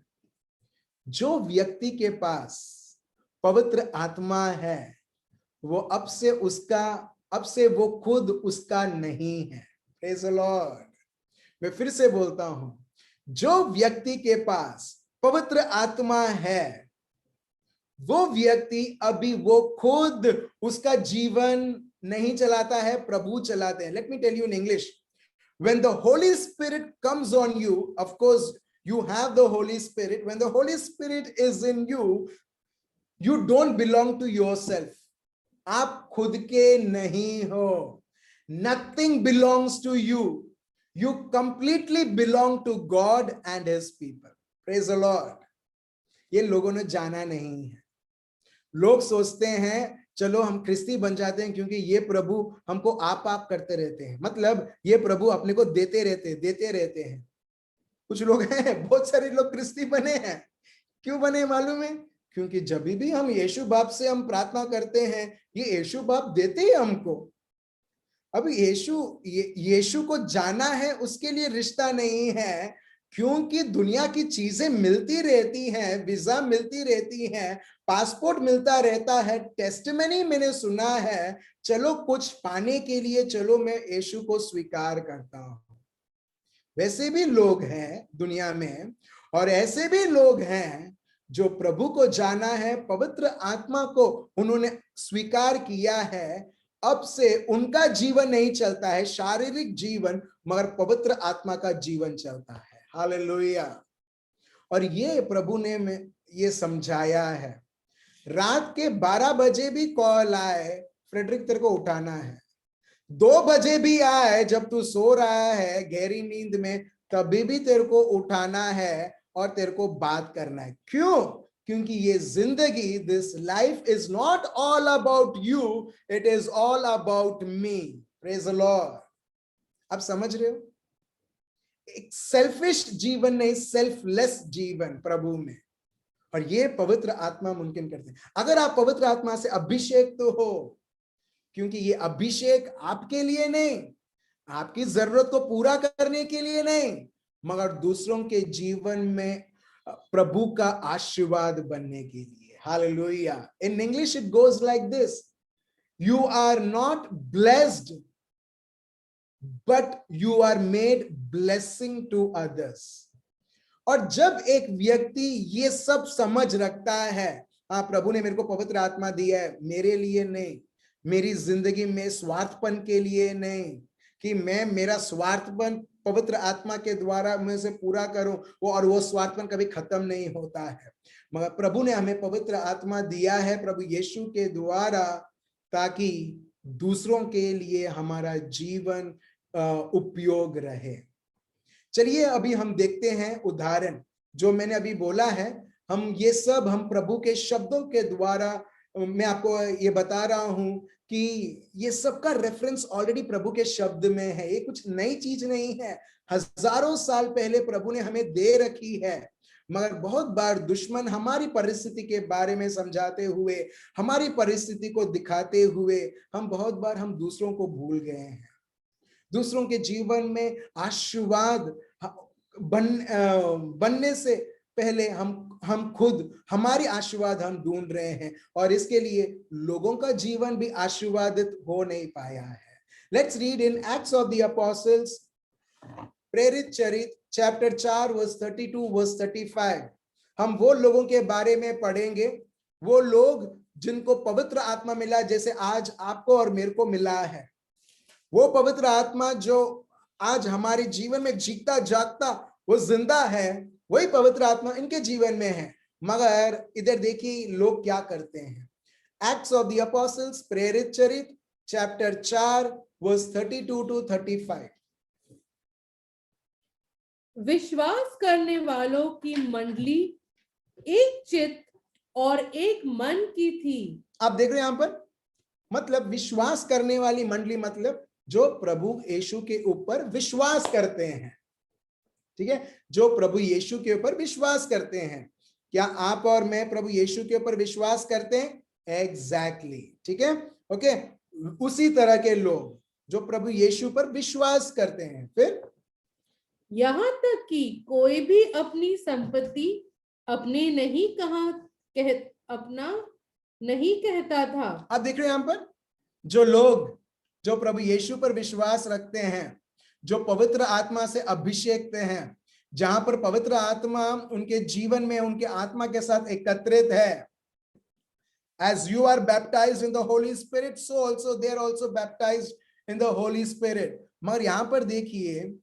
जो व्यक्ति के पास पवित्र आत्मा है वो अब से वो खुद उसका नहीं है। Praise the Lord. मैं फिर से बोलता हूं, जो व्यक्ति के पास पवित्र आत्मा है वो व्यक्ति अभी वो खुद उसका जीवन नहीं चलाता है, प्रभु चलाते हैं। Let me tell you in English, when the Holy Spirit comes on you, of course you have the Holy Spirit. When the Holy Spirit is in you, you don't belong to yourself. आप खुद के नहीं हो. Nothing belongs to you. You completely belong to God and His people. Praise the Lord. ये लोगों ने जाना नहीं है। लोग सोचते हैं चलो हम ख्रिस्ती बन जाते हैं क्योंकि ये प्रभु हमको आप करते रहते हैं, मतलब ये प्रभु अपने को देते रहते हैं। कुछ लोग हैं, बहुत सारे लोग ख्रिस्ती बने हैं। क्यों बने मालूम है? क्योंकि जब भी हम यीशु बाप से हम प्रार्थना करते हैं, ये यीशु बाप देते हैं हमको। अब यीशु को जाना है उसके लिए रिश्ता नहीं है, क्योंकि दुनिया की चीजें मिलती रहती हैं, वीजा मिलती रहती हैं, पासपोर्ट मिलता रहता है, टेस्टिमनी मैंने सुना है, चलो कुछ पाने के लिए चलो मैं यीशु को स्वीकार करता हूं। वैसे भी लोग हैं दुनिया में, और ऐसे भी लोग हैं जो प्रभु को जाना है, पवित्र आत्मा को उन्होंने स्वीकार किया है, अब से उनका जीवन नहीं चलता है शारीरिक जीवन, मगर पवित्र आत्मा का जीवन चलता है। हालेलुया। और ये प्रभु ने में ये समझाया है। रात के 12 बजे भी कॉल आए, फ्रेडरिक तेरे को उठाना है, 2 बजे भी आए जब तू सो रहा है गहरी नींद में, कभी भी तेरे को उठाना है और तेरे को बात करना है। क्यों? क्योंकि ये जिंदगी, this life is not all about you, it is all about me. Praise the Lord. आप समझ रहे हो? एक सेल्फिश जीवन नहीं, सेल्फलेस जीवन प्रभु में। और ये पवित्र आत्मा मुमकिन करते हैं। अगर आप पवित्र आत्मा से अभिषेक तो हो, क्योंकि ये अभिषेक आपके लिए नहीं, आपकी जरूरत को पूरा करने के लिए नहीं, मगर दूसरों के जीवन में प्रभु का आशीर्वाद बनने के लिए। Hallelujah. In English it goes like this, you are not blessed but you are made blessing to others. और जब एक व्यक्ति ये सब समझ रखता है, हाँ प्रभु ने मेरे को पवित्र आत्मा दिया है, मेरे लिए नहीं, मेरी जिंदगी में स्वार्थपन के लिए नहीं, कि मैं मेरा स्वार्थपन पवित्र आत्मा के द्वारा मैं से पूरा करूं, वो स्वार्थपन कभी खत्म नहीं होता है। मगर प्रभु ने हमें पवित्र आत्मा दिया है प्रभु यीशु के द्वारा, ताकि दूसरों के लिए हमारा जीवन उपयोग रहे। चलिए अभी हम देखते हैं उदाहरण जो मैंने अभी बोला है। हम ये सब हम प्रभु के शब्दों के द्वारा, मैं आपको ये बता रहा हूं कि ये सब का रेफरेंस ऑलरेडी प्रभु के शब्द में है, ये कुछ नई चीज नहीं है, हजारों साल पहले प्रभु ने हमें दे रखी है। मगर बहुत बार दुश्मन हमारी परिस्थिति के बारे में समझाते हुए, हमारी परिस्थिति को दिखाते हुए, हम बहुत बार हम दूसरों को भूल गए हैं। दूसरों के जीवन में आशीर्वाद बनने से पहले हम खुद हमारी आशीर्वाद हम ढूंढ रहे हैं, और इसके लिए लोगों का जीवन भी आशीर्वादित हो नहीं पाया है। Let's read in acts of the apostles, प्रेरित चरित चैप्टर 4 वर्स 32 वर्स 35। हम वो लोगों के बारे में पढ़ेंगे, वो लोग जिनको पवित्र आत्मा मिला जैसे आज आपको और मेरे को मिला है। वो पवित्र आत्मा जो आज हमारे जीवन में जीता जागता वो जिंदा है, वही पवित्र आत्मा इनके जीवन में है। मगर इधर देखिए लोग क्या करते हैं। एक्ट्स ऑफ द अपोस्टल्स, प्रेरित चरित चैप्टर 4 वर्स 32 टू 35। विश्वास करने वालों की मंडली एक चित्त और एक मन की थी। आप देख रहे हैं यहां पर, मतलब विश्वास करने वाली मंडली, मतलब जो प्रभु यीशु के ऊपर विश्वास करते हैं। ठीक है, जो प्रभु यीशु के ऊपर विश्वास करते हैं। क्या आप और मैं प्रभु यीशु के ऊपर विश्वास करते हैं? एग्जैक्टली, ठीक है, ओके। उसी तरह के लोग जो प्रभु यीशु पर विश्वास करते हैं। फिर यहां तक कि कोई भी अपनी संपत्ति अपनी अपना नहीं कहता था। आप देख रहे हैं यहां पर, जो लोग जो प्रभु यीशु पर विश्वास रखते हैं, जो पवित्र आत्मा से अभिषेक हैं, जहां पर पवित्र आत्मा उनके जीवन में उनके आत्मा के साथ एकत्रित है। As you are baptized in the Holy Spirit, so also they are also baptized in the Holy Spirit. मगर यहां पर देखिए,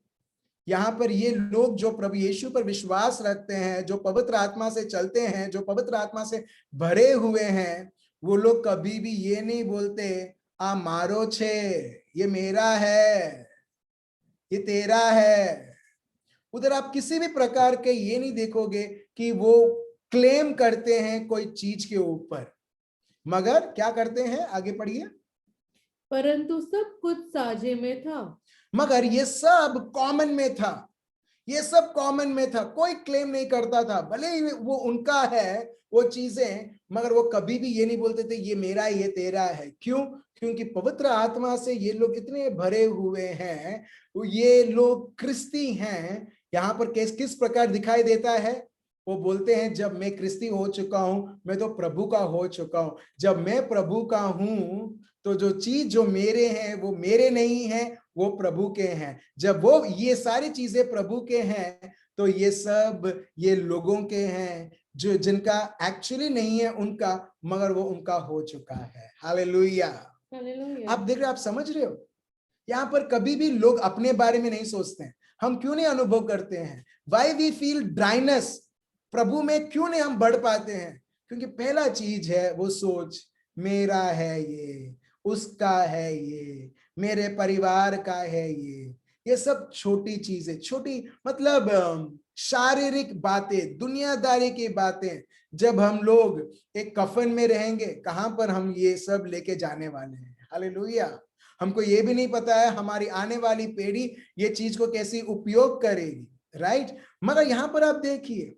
यहां पर ये लोग जो प्रभु यीशु पर विश्वास रखते हैं, जो पवित्र आत्मा से चलते हैं, जो पवित्र आत्मा से भरे हुए हैं, वो लोग कभी भी ये नहीं बोलते आ मारो छे, ये मेरा है, ये तेरा है। उधर आप किसी भी प्रकार के ये नहीं देखोगे कि वो क्लेम करते हैं कोई चीज के ऊपर, मगर क्या करते हैं, आगे पढ़िए। परंतु सब कुछ साझे में था। मगर ये सब कॉमन में था, ये सब कॉमन में था, कोई क्लेम नहीं करता था, भले ही वो उनका है वो चीजें, मगर वो कभी भी ये नहीं बोलते थे ये मेरा है, ये तेरा है। क्यों? क्योंकि पवित्र आत्मा से ये लोग इतने भरे हुए हैं, ये लोग क्रिस्ती हैं। यहाँ पर किस प्रकार दिखाई देता है, वो बोलते हैं जब मैं क्रिस्ती हो चुका हूं, मैं तो प्रभु का हो चुका हूं। जब मैं प्रभु का हूं तो जो चीज जो मेरे हैं वो मेरे नहीं है, वो प्रभु के हैं। जब वो ये सारी चीजें प्रभु के हैं तो ये सब ये लोगों के हैं जो जिनका एक्चुअली नहीं है उनका, मगर वो उनका हो चुका है। हालेलुया। आप देख रहे, आप समझ रहे हो, यहाँ पर कभी भी लोग अपने बारे में नहीं सोचते हैं। हम क्यों नहीं अनुभव करते हैं? Why we feel dryness? प्रभु में क्यों नहीं हम बढ़ पाते हैं? क्योंकि पहला चीज है वो सोच, मेरा है ये, उसका है ये, मेरे परिवार का है ये सब छोटी चीजें, छोटी मतलब शारीरिक बातें, दुनियादारी की बातें। जब हम लोग एक कफन में रहेंगे, कहां पर हम ये सब लेके जाने वाले हैं? हालेलुया। हमको ये भी नहीं पता है हमारी आने वाली पीढ़ी ये चीज को कैसे उपयोग करेगी, राइट। मगर यहां पर आप देखिए,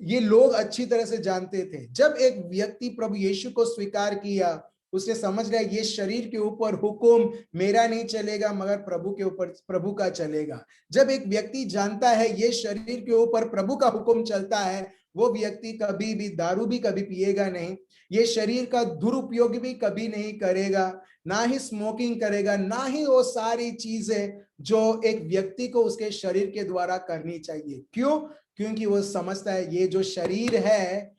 ये लोग अच्छी तरह से जानते थे। जब एक व्यक्ति प्रभु यीशु को स्वीकार किया, उसने समझ लिया ये शरीर के ऊपर हुक्म मेरा नहीं चलेगा मगर प्रभु के ऊपर, प्रभु का चलेगा। जब एक व्यक्ति जानता है ये शरीर के ऊपर प्रभु का हुक्म चलता है, वो व्यक्ति कभी भी दारू भी कभी पिएगा नहीं, ये शरीर का दुरुपयोग भी कभी नहीं करेगा, ना ही स्मोकिंग करेगा, ना ही वो सारी चीजें जो एक व्यक्ति को उसके शरीर के द्वारा करनी चाहिए। क्यों? क्योंकि वो समझता है ये जो शरीर है,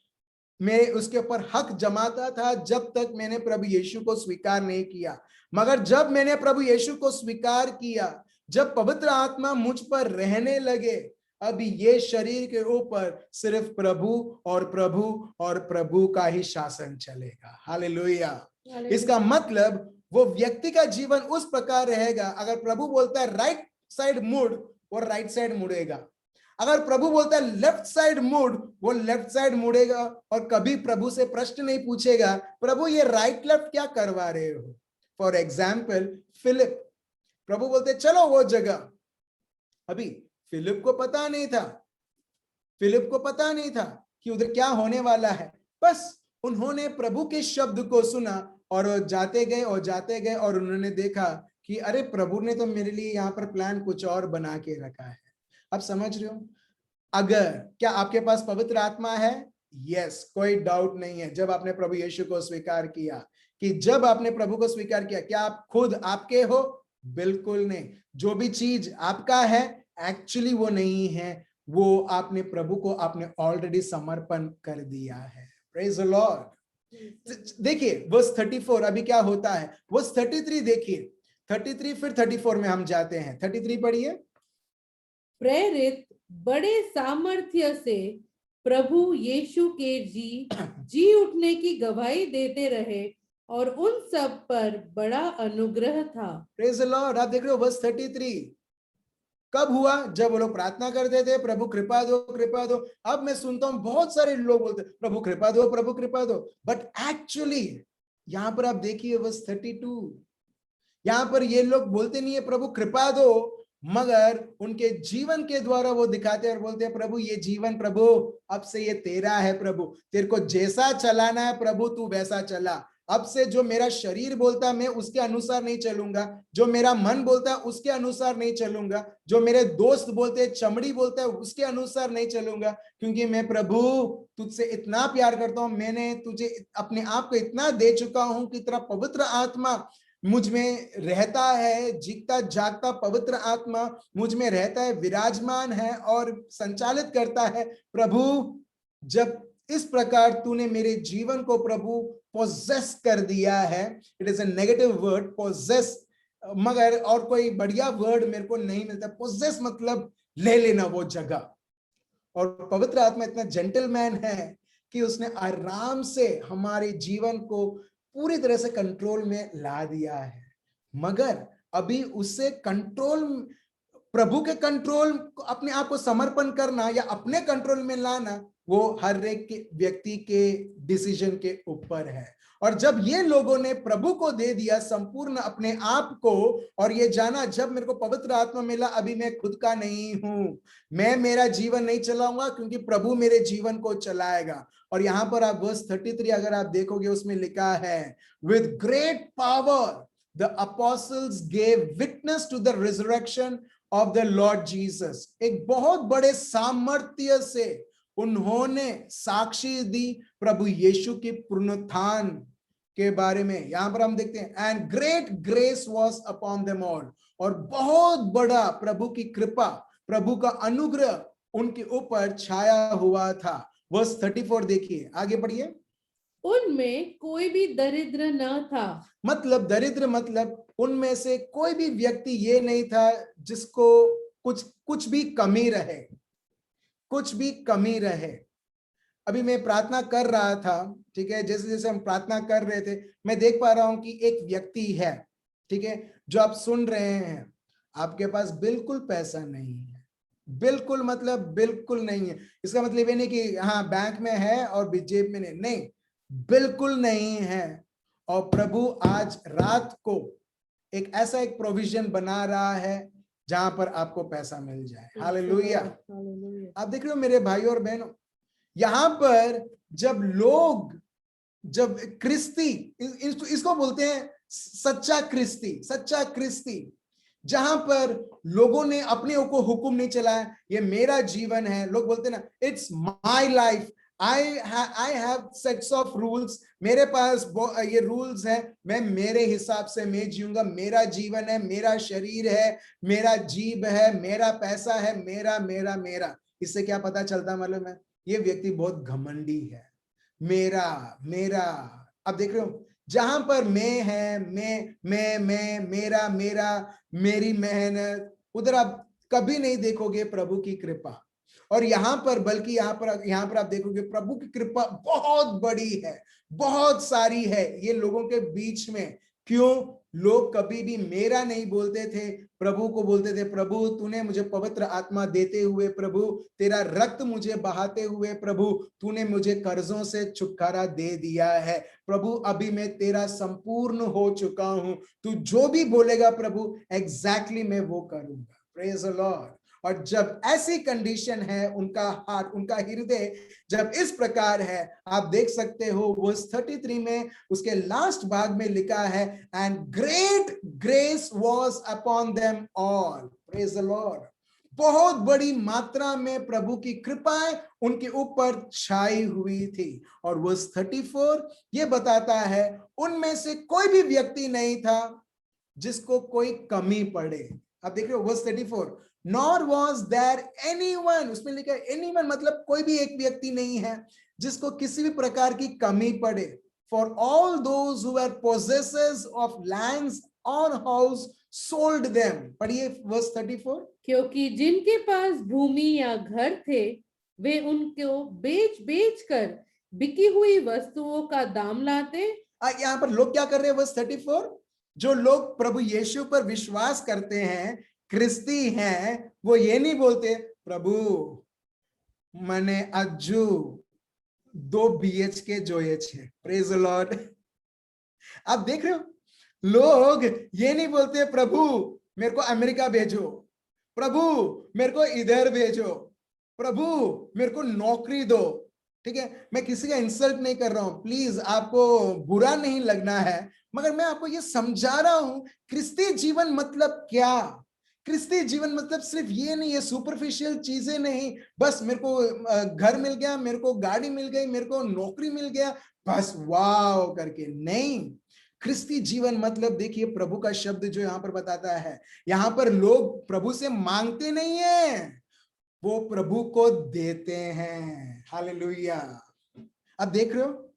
मैं उसके ऊपर हक जमाता था जब तक मैंने प्रभु यीशु को स्वीकार नहीं किया, मगर जब मैंने प्रभु यीशु को स्वीकार किया, जब पवित्र आत्मा मुझ पर रहने लगे, अभी ये शरीर के ऊपर सिर्फ प्रभु और प्रभु का ही शासन चलेगा। हालेलुया। इसका मतलब वो व्यक्ति का जीवन उस प्रकार रहेगा, अगर प्रभु बोलता है राइट साइड मुड़, वो राइट साइड मुड़ेगा, अगर प्रभु बोलता है लेफ्ट साइड मुड़, वो लेफ्ट साइड मुड़ेगा, और कभी प्रभु से प्रश्न नहीं पूछेगा प्रभु ये राइट लेफ्ट क्या करवा रहे हो। फॉर एग्जाम्पल फिलिप, प्रभु बोलते चलो वो जगह, अभी फिलिप को पता नहीं था, फिलिप को पता नहीं था कि उधर क्या होने वाला है, बस उन्होंने प्रभु के शब्द को सुना और जाते गए और उन्होंने देखा कि अरे प्रभु ने तो मेरे लिए यहाँ पर प्लान कुछ और बना के रखा है। अब समझ रहे हो? अगर क्या आपके पास पवित्र आत्मा है? यस, कोई डाउट नहीं है। जब आपने प्रभु यीशु को स्वीकार किया, कि जब आपने प्रभु को स्वीकार किया, क्या आप खुद आपके हो? बिल्कुल नहीं। जो भी चीज आपका है एक्चुअली वो नहीं है, वो आपने प्रभु को आपने ऑलरेडी समर्पण कर दिया है। Praise the Lord. देखिए वर्स 34 अभी क्या होता है, वर्स 33 देखिए, 33 फिर 34 में हम जाते हैं। 33 पढ़िए। प्रेरित बड़े सामर्थ्य से प्रभु यीशु के जी उठने की गवाही देते रहे और उन सब पर बड़ा अनुग्रह था। Praise the Lord. आप देख रहे हो वर्स 33 कब हुआ? जब वो लोग प्रार्थना करते थे प्रभु कृपा दो कृपा दो। अब मैं सुनता हूं बहुत सारे लोग बोलते प्रभु कृपा दो प्रभु कृपा दो, बट एक्चुअली यहां पर आप देखिए वर्स 32, यहां पर ये लोग बोलते नहीं है प्रभु कृपा दो, मगर उनके जीवन के द्वारा वो दिखाते हैं और बोलते हैं प्रभु ये जीवन प्रभु अब से ये तेरा है, प्रभु तेरे को जैसा चलाना है प्रभु तू वैसा चला। अब से जो मेरा शरीर बोलता है मैं उसके अनुसार नहीं चलूंगा, जो मेरा मन बोलता है उसके अनुसार नहीं चलूंगा, जो मेरे दोस्त बोलते हैं चमड़ी बोलता है उसके अनुसार नहीं चलूंगा, क्योंकि मैं प्रभु तुझसे इतना प्यार करता हूं, मैंने तुझे अपने आप को इतना दे चुका हूं कि तेरा पवित्र आत्मा मुझ में रहता है, जीता जागता पवित्र आत्मा मुझ में रहता है, विराजमान है और संचालित करता है। प्रभु जब इस प्रकार तूने मेरे जीवन को प्रभु पोजेस कर दिया है, it is a negative word possess, मगर और कोई बढ़िया वर्ड मेरे को नहीं मिलता। पोजेस मतलब ले लेना वो जगह, और पवित्र आत्मा इतना जेंटलमैन है कि उसने आराम से हमारे जीवन को पूरी तरह से कंट्रोल में ला दिया है। मगर अभी उससे कंट्रोल, प्रभु के कंट्रोल अपने आप को समर्पण करना या अपने कंट्रोल में लाना, वो हर एक व्यक्ति के डिसीजन के ऊपर है। और जब ये लोगों ने प्रभु को दे दिया संपूर्ण अपने आप को, और ये जाना जब मेरे को पवित्र आत्मा मिला अभी मैं खुद का नहीं हूं, मैं मेरा जीवन नहीं चलाऊंगा क्योंकि प्रभु मेरे जीवन को चलाएगा। और यहां पर आप वर्स 33 अगर आप देखोगे उसमें लिखा है with great power the apostles gave witness to the resurrection of the Lord Jesus। एक बहुत बड़े सामर्थ्य से उन्होंने साक्षी दी प्रभु यीशु की पुनरुत्थान के बारे में। यहां पर हम देखते हैं and great grace was upon them all, और बहुत बड़ा प्रभु की कृपा, प्रभु का अनुग्रह उनके ऊपर छाया हुआ था। वर्स 34 देखिए, आगे बढ़िए। उनमें कोई भी दरिद्र न था। मतलब दरिद्र मतलब उनमें से कोई भी व्यक्ति ये नहीं था जिसको कुछ भी कमी रहे, कुछ भी कमी रहे। अभी मैं प्रार्थना कर रहा था, ठीक है, जैसे जैसे हम प्रार्थना कर रहे थे मैं देख पा रहा हूं कि एक व्यक्ति है, ठीक है, जो आप सुन रहे हैं, आपके पास बिल्कुल पैसा नहीं है, बिल्कुल मतलब बिल्कुल नहीं है। इसका मतलब ये नहीं कि हाँ बैंक में है और जेब में नहीं, बिल्कुल नहीं है। और प्रभु आज रात को एक ऐसा एक प्रोविजन बना रहा है जहां पर आपको पैसा मिल जाए। हालेलुया। आप देख रहे हो मेरे भाई और बहनों, यहां पर जब क्रिस्ती, इसको बोलते हैं सच्चा क्रिस्ती, जहां पर लोगों ने अपने को हुक्म नहीं चलाया, ये मेरा जीवन है। लोग बोलते हैं ना, it's my life, I have sets of rules, मेरे पास ये रूल्स है, मैं मेरे हिसाब से मैं जीऊंगा, मेरा जीवन है, मेरा शरीर है, मेरा जीभ है, मेरा पैसा है, मेरा मेरा मेरा। इससे क्या पता चलता मालूम है? ये व्यक्ति बहुत घमंडी है। मेरा मेरा, अब देख रहे हो, जहां पर मैं है, मैं मेरा मेरा, मेरी मेहनत, उधर आप कभी नहीं देखोगे प्रभु की कृपा। और यहां पर, बल्कि यहां पर आप देखोगे प्रभु की कृपा बहुत बड़ी है, बहुत सारी है ये लोगों के बीच में। क्यों? लोग कभी भी मेरा नहीं बोलते थे, प्रभु को बोलते थे, प्रभु तूने मुझे पवित्र आत्मा देते हुए, प्रभु तेरा रक्त मुझे बहाते हुए, प्रभु तूने मुझे कर्जों से छुटकारा दे दिया है, प्रभु अभी मैं तेरा संपूर्ण हो चुका हूं, तू जो भी बोलेगा प्रभु एग्जैक्टली मैं वो करूंगा। Praise the Lord. और जब ऐसी कंडीशन है, उनका हार्ट, उनका हृदय जब इस प्रकार है, आप देख सकते हो वर्स 33 में उसके लास्ट भाग में लिखा है, and great grace was upon them all. Praise the Lord. बहुत बड़ी मात्रा में प्रभु की कृपाएं उनके ऊपर छाई हुई थी। और वर्स 34 ये बताता है, उनमें से कोई भी व्यक्ति नहीं था जिसको कोई कमी पड़े। आप देख रहे हो verse 34, nor was there anyone, उसमें लिखा है एनीवन, मतलब कोई भी एक व्यक्ति नहीं है जिसको किसी भी प्रकार की कमी पड़े। For all those who were possessors of lands और हाउस सोल्ड देम। पढ़िए वर्स 34, क्योंकि जिनके पास भूमि या घर थे वे उनको बेच बेच कर बिकी हुई वस्तुओं का दाम लाते। यहाँ पर लोग क्या कर रहे हैं? वर्स 34, जो लोग प्रभु यीशु पर विश्वास करते हैं, क्रिस्ती हैं, वो ये नहीं बोलते प्रभु मने अज्जू 2 BHK जोए छे। Praise the Lord. आप देख रहे हो, लोग ये नहीं बोलते प्रभु मेरे को अमेरिका भेजो, प्रभु मेरे को इधर भेजो, प्रभु मेरे को नौकरी दो। ठीक है, मैं किसी का इंसल्ट नहीं कर रहा हूं, प्लीज आपको बुरा नहीं लगना है, मगर मैं आपको ये समझा रहा हूं क्रिस्ती जीवन मतलब क्या। क्रिस्ती जीवन मतलब सिर्फ ये नहीं है, सुपरफिशियल चीजें नहीं, बस मेरे को घर मिल गया, मेरे को गाड़ी मिल गई, मेरे को नौकरी मिल गया, बस वाव करके नहीं। क्रिस्ती जीवन मतलब देखिए, प्रभु का शब्द जो यहां पर बताता है, यहां पर लोग प्रभु से मांगते नहीं है, वो प्रभु को देते हैं। हालेलुया। अब देख रहे हो,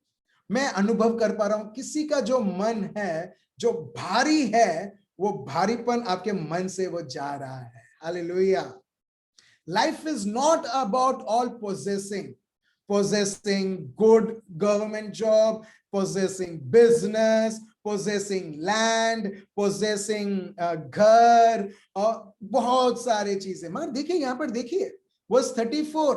मैं अनुभव कर पा रहा हूं, किसी का जो मन है, जो भारी है, वो भारीपन आपके मन से वो जा रहा है। Hallelujah. Life is not about all possessing good government job, possessing business, possessing land, possessing घर और बहुत सारे चीजें। मगर देखिए यहां पर देखिए verse 34,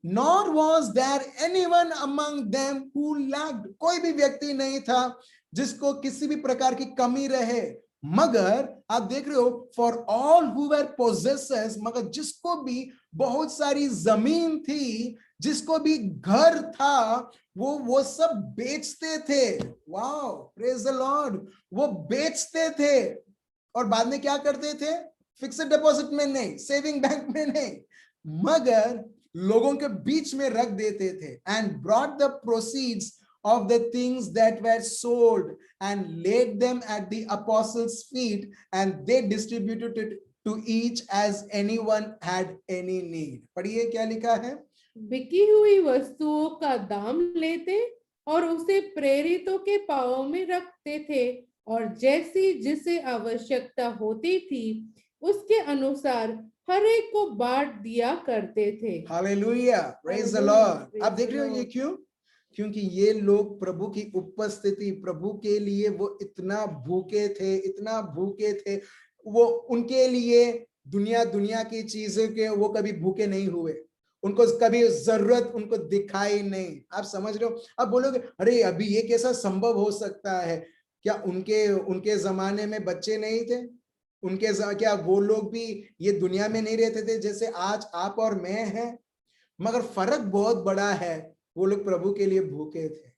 nor was there anyone among them who lacked, कोई भी व्यक्ति नहीं था जिसको किसी भी प्रकार की कमी रहे। मगर आप देख रहे हो, फॉर ऑल हु वर पोजेसर्स, मगर जिसको भी बहुत सारी जमीन थी, जिसको भी घर था, वो सब बेचते थे। Wow, praise the Lord. वो बेचते थे और बाद में क्या करते थे? फिक्स्ड डिपॉजिट में नहीं, सेविंग बैंक में नहीं, मगर लोगों के बीच में रख देते थे। And brought the proceeds of the things that were sold and laid them at the apostles' feet, and they distributed it to each as anyone had any need. पढ़िए क्या लिखा है? बिकी हुई वस्तुओं का दाम लेते और उसे प्रेरितों के पांवों में रखते थे, और जैसी जिसे आवश्यकता होती थी उसके अनुसार हर एक को बांट दिया करते थे। Hallelujah, praise the Lord. आप देख रहे हो ये क्यों? क्योंकि ये लोग प्रभु की उपस्थिति, प्रभु के लिए वो इतना भूखे थे, इतना भूखे थे, वो उनके लिए दुनिया की चीजों के वो कभी भूखे नहीं हुए, उनको कभी जरूरत उनको दिखाई नहीं। आप समझ रहे हो? अब बोलोगे अरे अभी ये कैसा संभव हो सकता है? क्या उनके जमाने में बच्चे नहीं थे? क्या वो लोग भी ये दुनिया में नहीं रहते थे जैसे आज आप और मैं हैं? मगर फर्क बहुत बड़ा है, वो लोग प्रभु के लिए भूखे थे।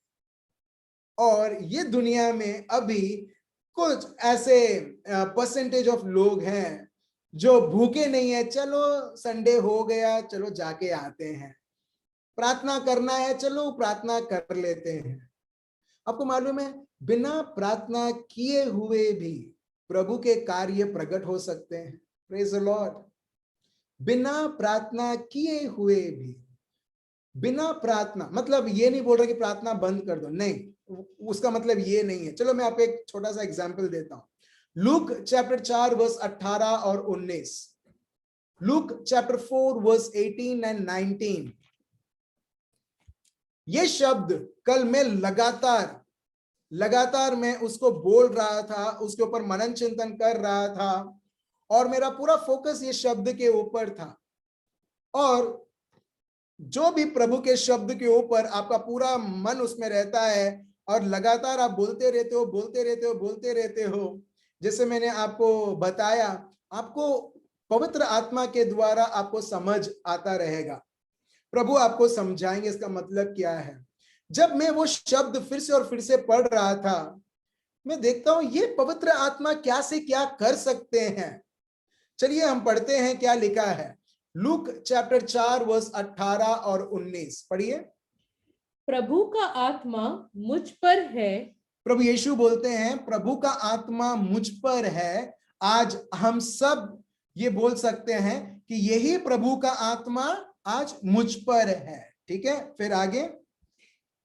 और ये दुनिया में अभी कुछ ऐसे परसेंटेज ऑफ लोग हैं जो भूखे नहीं है, चलो संडे हो गया, चलो जाके आते हैं, प्रार्थना करना है, चलो प्रार्थना कर लेते हैं। आपको मालूम है, बिना प्रार्थना किए हुए भी प्रभु के कार्य प्रकट हो सकते हैं। Praise the Lord. बिना प्रार्थना किए हुए भी, बिना प्रार्थना मतलब ये नहीं बोल रहा कि प्रार्थना बंद कर दो, नहीं, उसका मतलब ये नहीं है। चलो मैं आपको एक छोटा सा एग्जांपल देता हूं। लूक चैप्टर 4 वर्स 18 और 19, लूक चैप्टर 4 वर्स 18 एंड 19। ये शब्द कल मैं लगातार मैं उसको बोल रहा था, उसके ऊपर मनन चिंतन कर रहा था, और मेरा पूरा फोकस ये शब्द के ऊपर था। और जो भी प्रभु के शब्द के ऊपर आपका पूरा मन उसमें रहता है और लगातार आप बोलते रहते हो, जैसे मैंने आपको बताया, आपको पवित्र आत्मा के द्वारा आपको समझ आता रहेगा। प्रभु आपको समझाएंगे इसका मतलब क्या है। जब मैं वो शब्द फिर से और फिर से पढ़ रहा था, मैं देखता हूं ये पवित्र आत्मा क्या से क्या कर सकते हैं। चलिए हम पढ़ते हैं क्या लिखा है। लूक चैप्टर 4 वर्स 18 और 19 पढ़िए। प्रभु का आत्मा मुझ पर है। प्रभु यीशु बोलते हैं, प्रभु का आत्मा मुझ पर है। आज हम सब ये बोल सकते हैं कि यही प्रभु का आत्मा आज मुझ पर है। ठीक है, फिर आगे।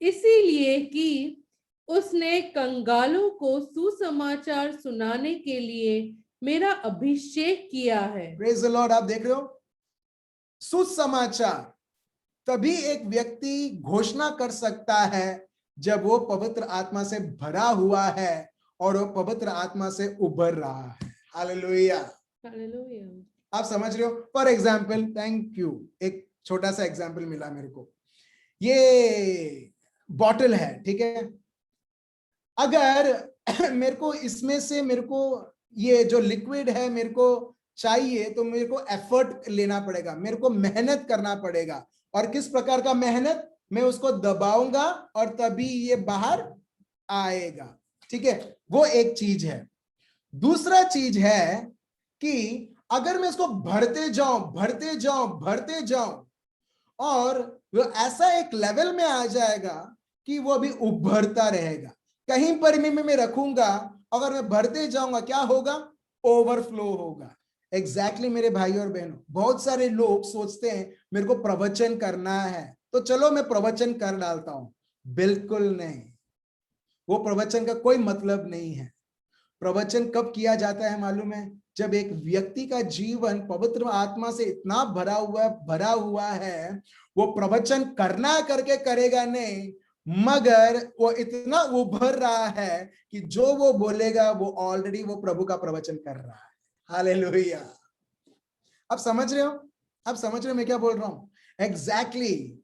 इसीलिए कि उसने कंगालों को सुसमाचार सुनाने के लिए मेरा अभिषेक किया है। Praise the Lord. आप देख रहे हो, सुसमाचार तभी एक व्यक्ति घोषणा कर सकता है जब वो पवित्र आत्मा से भरा हुआ है और वो पवित्र आत्मा से उभर रहा है। Hallelujah, hallelujah. आप समझ रहे हो। फॉर एग्जाम्पल, थैंक यू, एक छोटा सा एग्जाम्पल मिला मेरे को। ये बॉटल है, ठीक है। अगर मेरे को इसमें से मेरे को ये जो लिक्विड है मेरे को चाहिए, तो मेरे को एफर्ट लेना पड़ेगा, मेरे को मेहनत करना पड़ेगा। और किस प्रकार का मेहनत, मैं उसको दबाऊंगा और तभी ये बाहर आएगा। ठीक है, वो एक चीज है। दूसरा चीज है कि अगर मैं इसको भरते जाऊं और वो ऐसा एक लेवल में आ जाएगा कि वो अभी उभरता रहेगा। कहीं पर भी मैं रखूंगा, अगर मैं भरते जाऊंगा क्या होगा, ओवरफ्लो होगा। एग्जैक्टली मेरे भाई और बहनों, बहुत सारे लोग सोचते हैं मेरे को प्रवचन करना है तो चलो मैं प्रवचन कर डालता हूं। बिल्कुल नहीं, वो प्रवचन का कोई मतलब नहीं है। प्रवचन कब किया जाता है मालूम है, जब एक व्यक्ति का जीवन पवित्र आत्मा से इतना भरा हुआ है, वो प्रवचन करना करके करेगा नहीं, मगर वो इतना उभर रहा है कि जो वो बोलेगा वो ऑलरेडी वो प्रभु का प्रवचन कर रहा है। हालेलुया। आप समझ रहे हो मैं क्या बोल रहा हूं। एग्जैक्टली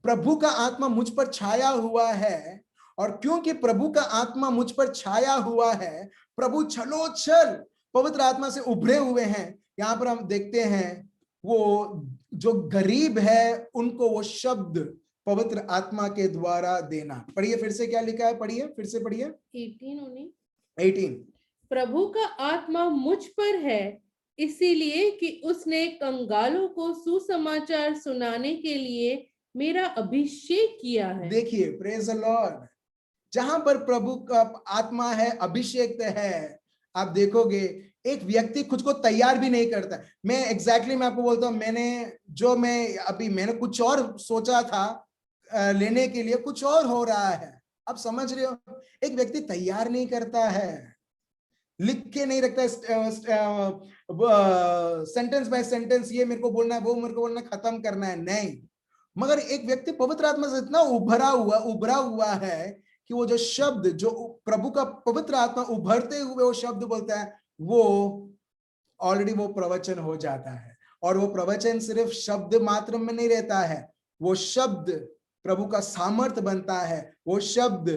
प्रभु का आत्मा मुझ पर छाया हुआ है, और क्योंकि प्रभु का आत्मा मुझ पर छाया हुआ है, प्रभु छलोछल पवित्र आत्मा से उभरे हुए हैं। यहां पर हम देखते हैं वो जो गरीब है उनको वो शब्द पवित्र आत्मा के द्वारा देना। पढ़िए फिर से क्या लिखा है, पढ़िए फिर से पढ़िए 18। प्रभु का आत्मा मुझ पर है, इसीलिए कि उसने कंगालों को सुसमाचार सुनाने के लिए मेरा अभिषेक किया है। देखिए, प्रेज द लॉर्ड, जहां पर प्रभु का आत्मा है, अभिषेक है, आप देखोगे एक व्यक्ति खुद को तैयार भी नहीं करता। मैं मैं आपको बोलता हूं, मैंने कुछ और सोचा था लेने के लिए, कुछ और हो रहा है। आप समझ रहे हो, एक व्यक्ति तैयार नहीं करता है, लिख के नहीं रखता सेंटेंस बाय सेंटेंस, ये मेरे को बोलना है, वो मेरे को बोलना है, खत्म करना है, नहीं। मगर एक व्यक्ति पवित्र आत्मा से इतना उभरा हुआ है कि वो जो शब्द, जो प्रभु का पवित्र आत्मा उभरते हुए वो शब्द बोलता है, वो ऑलरेडी वो प्रवचन हो जाता है। और वो प्रवचन सिर्फ शब्द मात्र में नहीं रहता है, वो शब्द प्रभु का सामर्थ्य बनता है। वो शब्द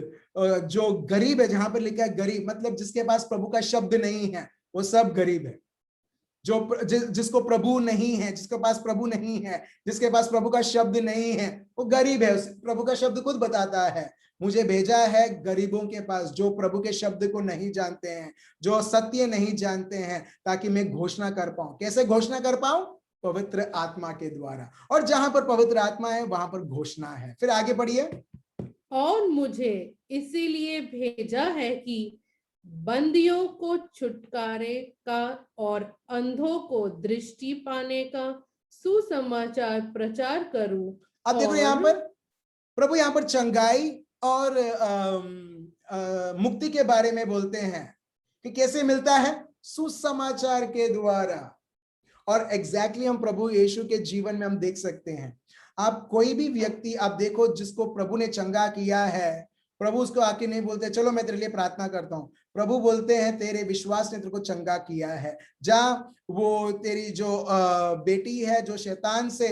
जो गरीब है, जहां पर लिखा है गरीब, मतलब जिसके पास प्रभु का शब्द नहीं है वो सब गरीब है। जिसको प्रभु नहीं है, जिसके पास प्रभु नहीं है, जिसके पास प्रभु का शब्द नहीं है, वो गरीब है। प्रभु का शब्द खुद बताता है, मुझे भेजा है गरीबों के पास, जो प्रभु के शब्द को नहीं जानते हैं, जो सत्य नहीं जानते हैं, ताकि मैं घोषणा कर पाऊं। कैसे घोषणा कर पाऊं? पवित्र आत्मा के द्वारा। और जहां पर पवित्र आत्मा है वहां पर घोषणा है। फिर आगे बढ़िए। और मुझे इसीलिए भेजा है कि बंदियों को छुटकारे का और अंधों को दृष्टि पाने का सुसमाचार प्रचार करूं। अब देखो यहाँ पर प्रभु यहाँ पर चंगाई और मुक्ति के बारे में बोलते हैं कि कैसे मिलता है? सुसमाचार के द्वारा। और एग्जैक्टली हम प्रभु यीशु के जीवन में हम देख सकते हैं। आप कोई भी व्यक्ति आप देखो जिसको प्रभु ने चंगा किया है, प्रभु उसको आके नहीं बोलते चलो मैं तेरे लिए प्रार्थना करता हूं। प्रभु बोलते हैं तेरे विश्वास ने तेरे को चंगा किया है, जा वो तेरी जो बेटी है जो शैतान से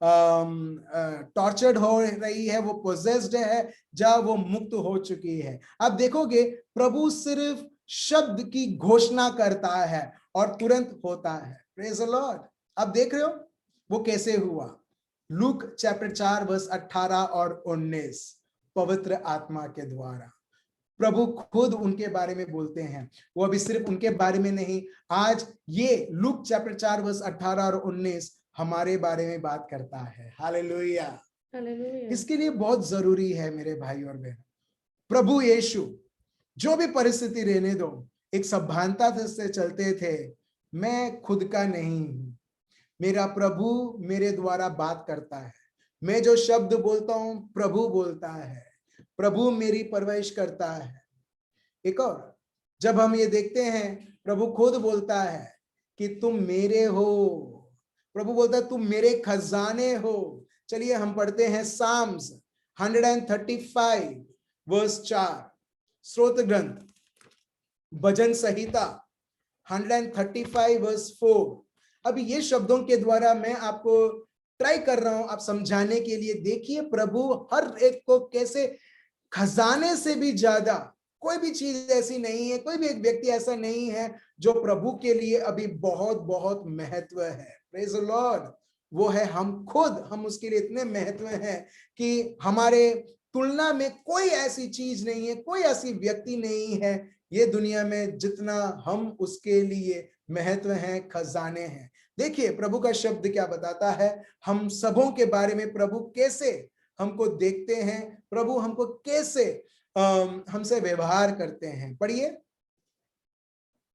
टॉर्चर्ड हो रही है, वो पोजेस्ड है, जा वो मुक्त हो चुकी है। आप देखोगे प्रभु सिर्फ शब्द की घोषणा करता है और तुरंत होता है। Praise the Lord. अब देख रहे हो वो कैसे हुआ? लूक चैप्टर 4 वर्स 18 और 19, पवित्र आत्मा के द्वारा। प्रभु खुद उनके बारे में बोलते हैं। वो अभी सिर्फ उनके बारे में नहीं, आज ये लूक चैप्टर 4 वर्स 18 और 19 हमारे बारे में बात करता है। हालेलुया। इसके लिए बहुत जरूरी है मेरे भाई और बहन, प्रभु यीशु जो भी परिस्थिति रहने दो, एक सभ्यता से चलते थे। मैं खुद का नहीं हूं, मेरा प्रभु मेरे द्वारा बात करता है। मैं जो शब्द बोलता हूं प्रभु बोलता है, प्रभु मेरी परवरिश करता है। एक और जब हम ये देखते हैं, प्रभु खुद बोलता है कि तुम मेरे हो। प्रभु बोलता है तुम मेरे खजाने हो। चलिए हम पढ़ते हैं साम्स 135 वर्स 4, स्रोत ग्रंथ भजन संहिता 135 वर्स 4। अभी ये शब्दों के द्वारा मैं आपको ट्राई कर रहा हूं आप समझाने के लिए। देखिए प्रभु हर एक को कैसे खजाने से भी ज्यादा, कोई भी चीज ऐसी नहीं है, कोई भी एक व्यक्ति ऐसा नहीं है जो प्रभु के लिए अभी बहुत बहुत महत्व है। Praise the Lord. वो है हम खुद, हम उसके लिए इतने महत्व हैं कि हमारे तुलना में कोई ऐसी चीज नहीं है, कोई ऐसी व्यक्ति नहीं है ये दुनिया में जितना हम उसके लिए महत्व हैं, खजाने हैं। देखिए प्रभु का शब्द क्या बताता है हम सबों के बारे में। प्रभु कैसे हमको देखते हैं, प्रभु हमको कैसे हमसे व्यवहार करते हैं। पढ़िए।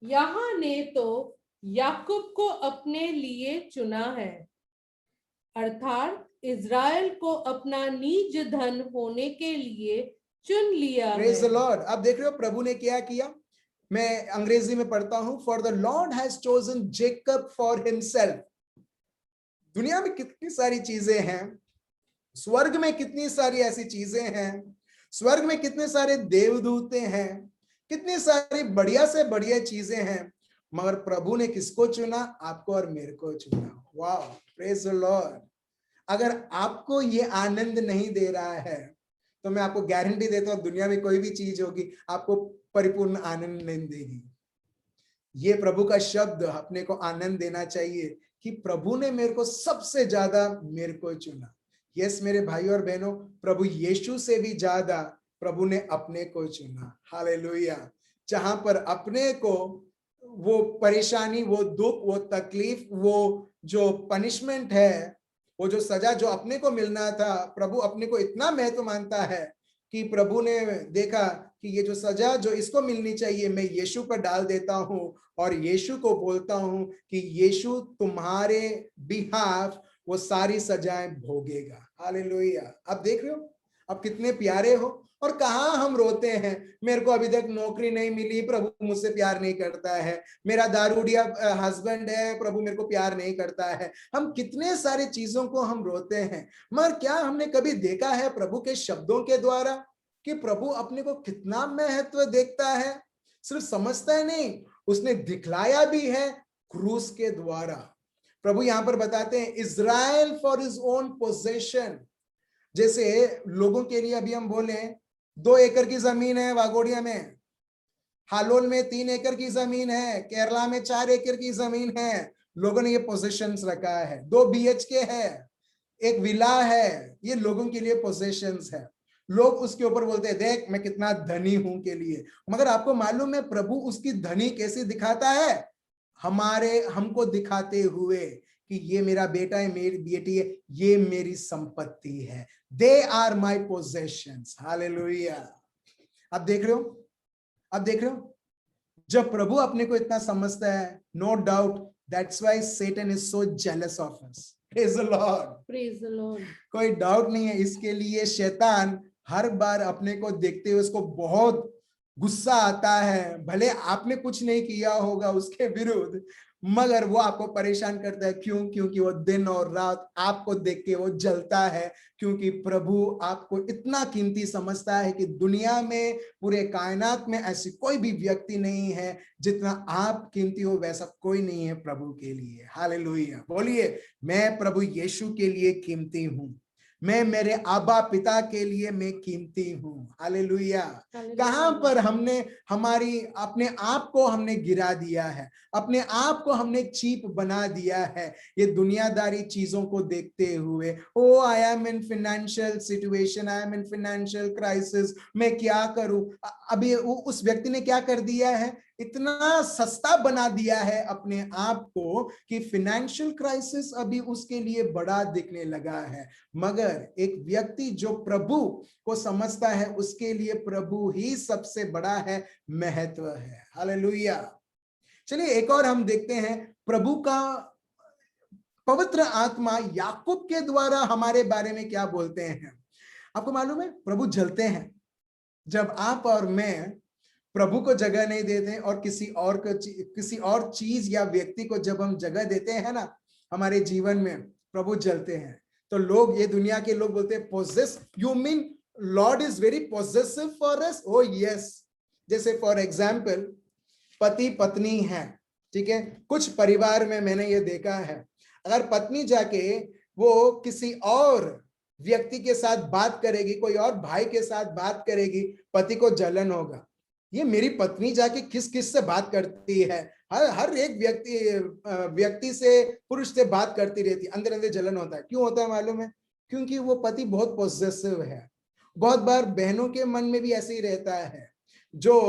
यहाँ ने तो याकूब को अपने लिए चुना है, अर्थात इज़राइल को अपना निज धन होने के लिए चुन लिया। Praise the Lord. आप देख रहे हो प्रभु ने क्या किया? मैं अंग्रेजी में पढ़ता हूं, for the Lord has chosen Jacob for himself. दुनिया में कितनी सारी चीजें हैं, स्वर्ग में कितनी सारी ऐसी चीजें हैं, स्वर्ग में कितने सारे देवदूते हैं, कितनी सारी बढ़िया से बढ़िया चीजें हैं, मगर प्रभु ने किसको चुना? आपको और मेरे को चुना। वाह, प्रेज द लॉर्ड। अगर आपको ये आनंद नहीं दे रहा है तो मैं आपको गारंटी देता हूं दुनिया में कोई भी चीज होगी आपको परिपूर्ण आनंद नहीं देगी। ये प्रभु का शब्द अपने को आनंद देना चाहिए कि प्रभु ने मेरे को सबसे ज्यादा मेरे को चुना। यस मेरे भाई और बहनों, प्रभु यीशु से भी ज्यादा प्रभु ने अपने को चुना। हालेलुया। जहां पर अपने को वो परेशानी, वो दुख, वो तकलीफ, वो जो पनिशमेंट है, वो जो सजा जो अपने को मिलना था, प्रभु अपने को इतना महत्व मानता है कि प्रभु ने देखा कि ये जो सजा जो इसको मिलनी चाहिए मैं यीशु पर डाल देता हूं और यीशु को बोलता हूं कि यीशु तुम्हारे बिहाफ वो सारी सजाएं भोगेगा। हालेलुया। आप देख रहे हो आप कितने प्यारे हो। और कहां हम रोते हैं, मेरे को अभी तक नौकरी नहीं मिली, प्रभु मुझसे प्यार नहीं करता है, मेरा दारूडिया हस्बैंड है, प्रभु मेरे को प्यार नहीं करता है। हम कितने सारे चीजों को हम रोते हैं, मगर क्या हमने कभी देखा है प्रभु के शब्दों के द्वारा कि प्रभु अपने को कितना महत्व देखता है? सिर्फ समझता है नहीं, उसने दिखलाया भी है क्रूस के द्वारा। प्रभु यहां पर बताते हैं Israel for his own possession. जैसे लोगों के लिए अभी हम बोले 2 एकड़ की जमीन है वागोड़िया में, हालोल में 3 एकड़ की जमीन है, केरला में 4 एकड़ की जमीन है, लोगों ने ये पोजीशंस रखा है, 2 BHK है, एक विला है, ये लोगों के लिए पोजीशंस है। लोग उसके ऊपर बोलते हैं देख मैं कितना धनी हूं के लिए, मगर आपको मालूम है प्रभु उसकी धनी कैसे दिखाता है? हमको दिखाते हुए कि ये मेरा बेटा है, मेरी बेटी है, ये मेरी संपत्ति है, they are my possessions. Hallelujah. आप देख रहे हो, आप देख रहे हो, जब प्रभु अपने को इतना समझता है, no doubt that's why Satan is so jealous of us. Praise the Lord, praise the Lord. कोई डाउट नहीं है इसके लिए। शैतान हर बार अपने को देखते हुए उसको बहुत गुस्सा आता है, भले आपने कुछ नहीं किया होगा उसके विरुद्ध, मगर वो आपको परेशान करता है। क्यों? क्योंकि वो दिन और रात आपको देख के वो जलता है, क्योंकि प्रभु आपको इतना कीमती समझता है कि दुनिया में, पूरे कायनात में ऐसी कोई भी व्यक्ति नहीं है जितना आप कीमती हो, वैसा कोई नहीं है प्रभु के लिए। हालेलुया। बोलिए, मैं प्रभु यीशु के लिए कीमती हूं, मैं मेरे आबा पिता के लिए मैं कीमती हूं। हालेलुया। कहां पर हमने हमारी अपने आप को हमने गिरा दिया है, अपने आप को हमने चीप बना दिया है ये दुनियादारी चीजों को देखते हुए। Oh I am in financial situation, I am in financial crisis, मैं क्या करूं? अभी उस व्यक्ति ने क्या कर दिया है, इतना सस्ता बना दिया है अपने आप को कि फाइनेंशियल क्राइसिस अभी उसके लिए बड़ा दिखने लगा है। मगर एक व्यक्ति जो प्रभु को समझता है उसके लिए प्रभु ही सबसे बड़ा है, महत्व है। हालेलुया। चलिए एक और हम देखते हैं, प्रभु का पवित्र आत्मा याकूब के द्वारा हमारे बारे में क्या बोलते हैं। आपको मालूम है प्रभु जलते हैं जब आप और मैं प्रभु को जगह नहीं देते और किसी और चीज या व्यक्ति को जब हम जगह देते हैं ना हमारे जीवन में, प्रभु जलते हैं। तो लोग, ये दुनिया के लोग बोलते हैं possess, you mean Lord is very possessive for us. Oh yes. जैसे फॉर एग्जाम्पल पति पत्नी है, ठीक है, कुछ परिवार में मैंने ये देखा है, अगर पत्नी जाके वो किसी और व्यक्ति के साथ बात करेगी, कोई और भाई के साथ बात करेगी, पति को जलन होगा, ये मेरी पत्नी जाके किस किस से बात करती है, हर एक व्यक्ति से, पुरुष से बात करती रहती, अंदर अंदर जलन होता है। क्यों होता है मालूम है? क्योंकि वो पति बहुत पॉसेसिव है। बहुत बार बहनों के मन में भी ऐसे ही रहता है, जो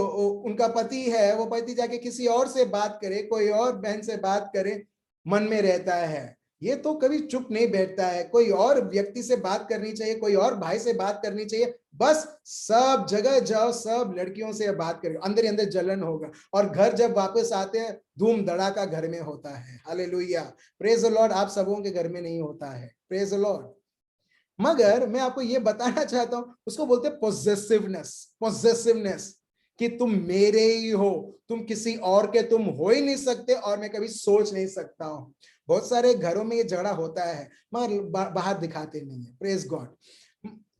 उनका पति है वो पति जाके किसी और से बात करे, कोई और बहन से बात करे, मन में रहता है, ये तो कभी चुप नहीं बैठता है, कोई और व्यक्ति से बात करनी चाहिए, कोई और भाई से बात करनी चाहिए, बस सब जगह जाओ, सब लड़कियों से बात करो, अंदर ही अंदर जलन होगा। और घर जब वापस आते हैं धूम धड़ाका घर में होता है। Hallelujah, praise the Lord. आप सबों के घर में नहीं होता है, प्रेज द लॉर्ड। मगर मैं आपको ये बताना चाहता हूं, उसको बोलते हैं पॉसेसिवनेस। पॉसेसिवनेस कि तुम मेरे ही हो, तुम किसी और के तुम हो ही नहीं सकते, और मैं कभी सोच नहीं सकता हूं। बहुत सारे घरों में ये झगड़ा होता है मगर बाहर दिखाते नहीं है, प्रेज गॉड।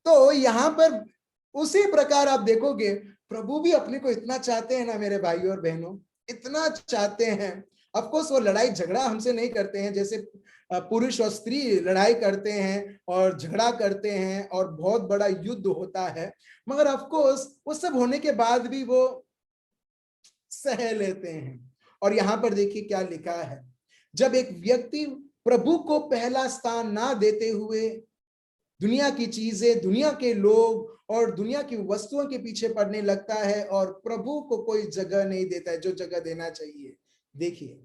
तो यहां पर उसी प्रकार आप देखोगे प्रभु भी अपने को इतना चाहते हैं ना मेरे भाइयों और बहनों, इतना चाहते हैं। ऑफ कोर्स वो लड़ाई झगड़ा हमसे नहीं करते हैं जैसे पुरुष और स्त्री लड़ाई करते हैं और झगड़ा करते हैं और बहुत बड़ा युद्ध होता है, मगर ऑफ कोर्स वो सब होने के बाद भी वो सह लेते हैं। और यहां पर देखिए क्या लिखा है, जब एक व्यक्ति प्रभु को पहला स्थान ना देते हुए दुनिया की चीजें, दुनिया के लोग और दुनिया की वस्तुओं के पीछे पड़ने लगता है और प्रभु को कोई जगह नहीं देता है जो जगह देना चाहिए। देखिए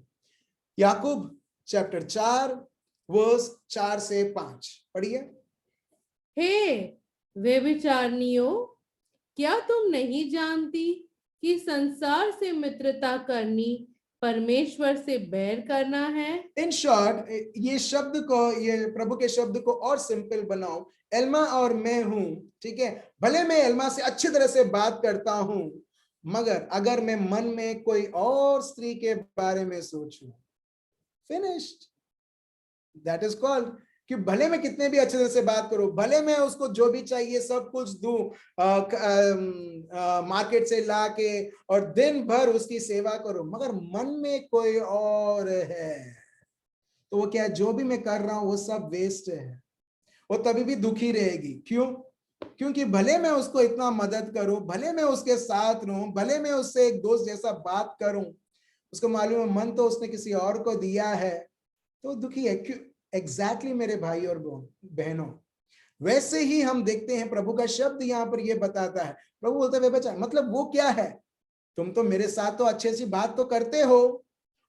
याकूब चैप्टर 4 वर्स 4 से 5 पढ़िए। हे व्यभिचारिणियों, क्या तुम नहीं जानती कि संसार से मित्रता करनी परमेश्वर से बैर करना है? इन शॉर्ट, ये शब्द को, ये प्रभु के शब्द को और सिंपल बनाओ, एल्मा और मैं हूं, ठीक है, भले मैं एल्मा से अच्छी तरह से बात करता हूं, मगर अगर मैं मन में कोई और स्त्री के बारे में सोचूं, फिनिश्ड, दैट इज कॉल्ड कि भले मैं कितने भी अच्छे तरह से बात करूं, भले मैं उसको जो भी चाहिए सब कुछ दूं, मार्केट से ला के और दिन भर उसकी सेवा करूं, मगर मन में कोई और है, तो वो क्या, जो भी मैं कर रहा हूं वो सब वेस्ट है, वो तभी भी दुखी रहेगी। क्यों? क्योंकि भले मैं उसको इतना मदद करूं, भले मैं उसके साथ रहूं, भले मैं उससे एक दोस्त जैसा बात करूं, उसको मालूम है मन तो उसने किसी और को दिया है, तो दुखी है। क्यों? एग्जैक्टली मेरे भाई और बहनों, वैसे ही हम देखते हैं प्रभु का शब्द यहाँ पर ये बताता है। प्रभु बोलते हैं बच्चा, मतलब वो क्या है, तुम तो मेरे साथ तो अच्छी अच्छी बात तो करते हो,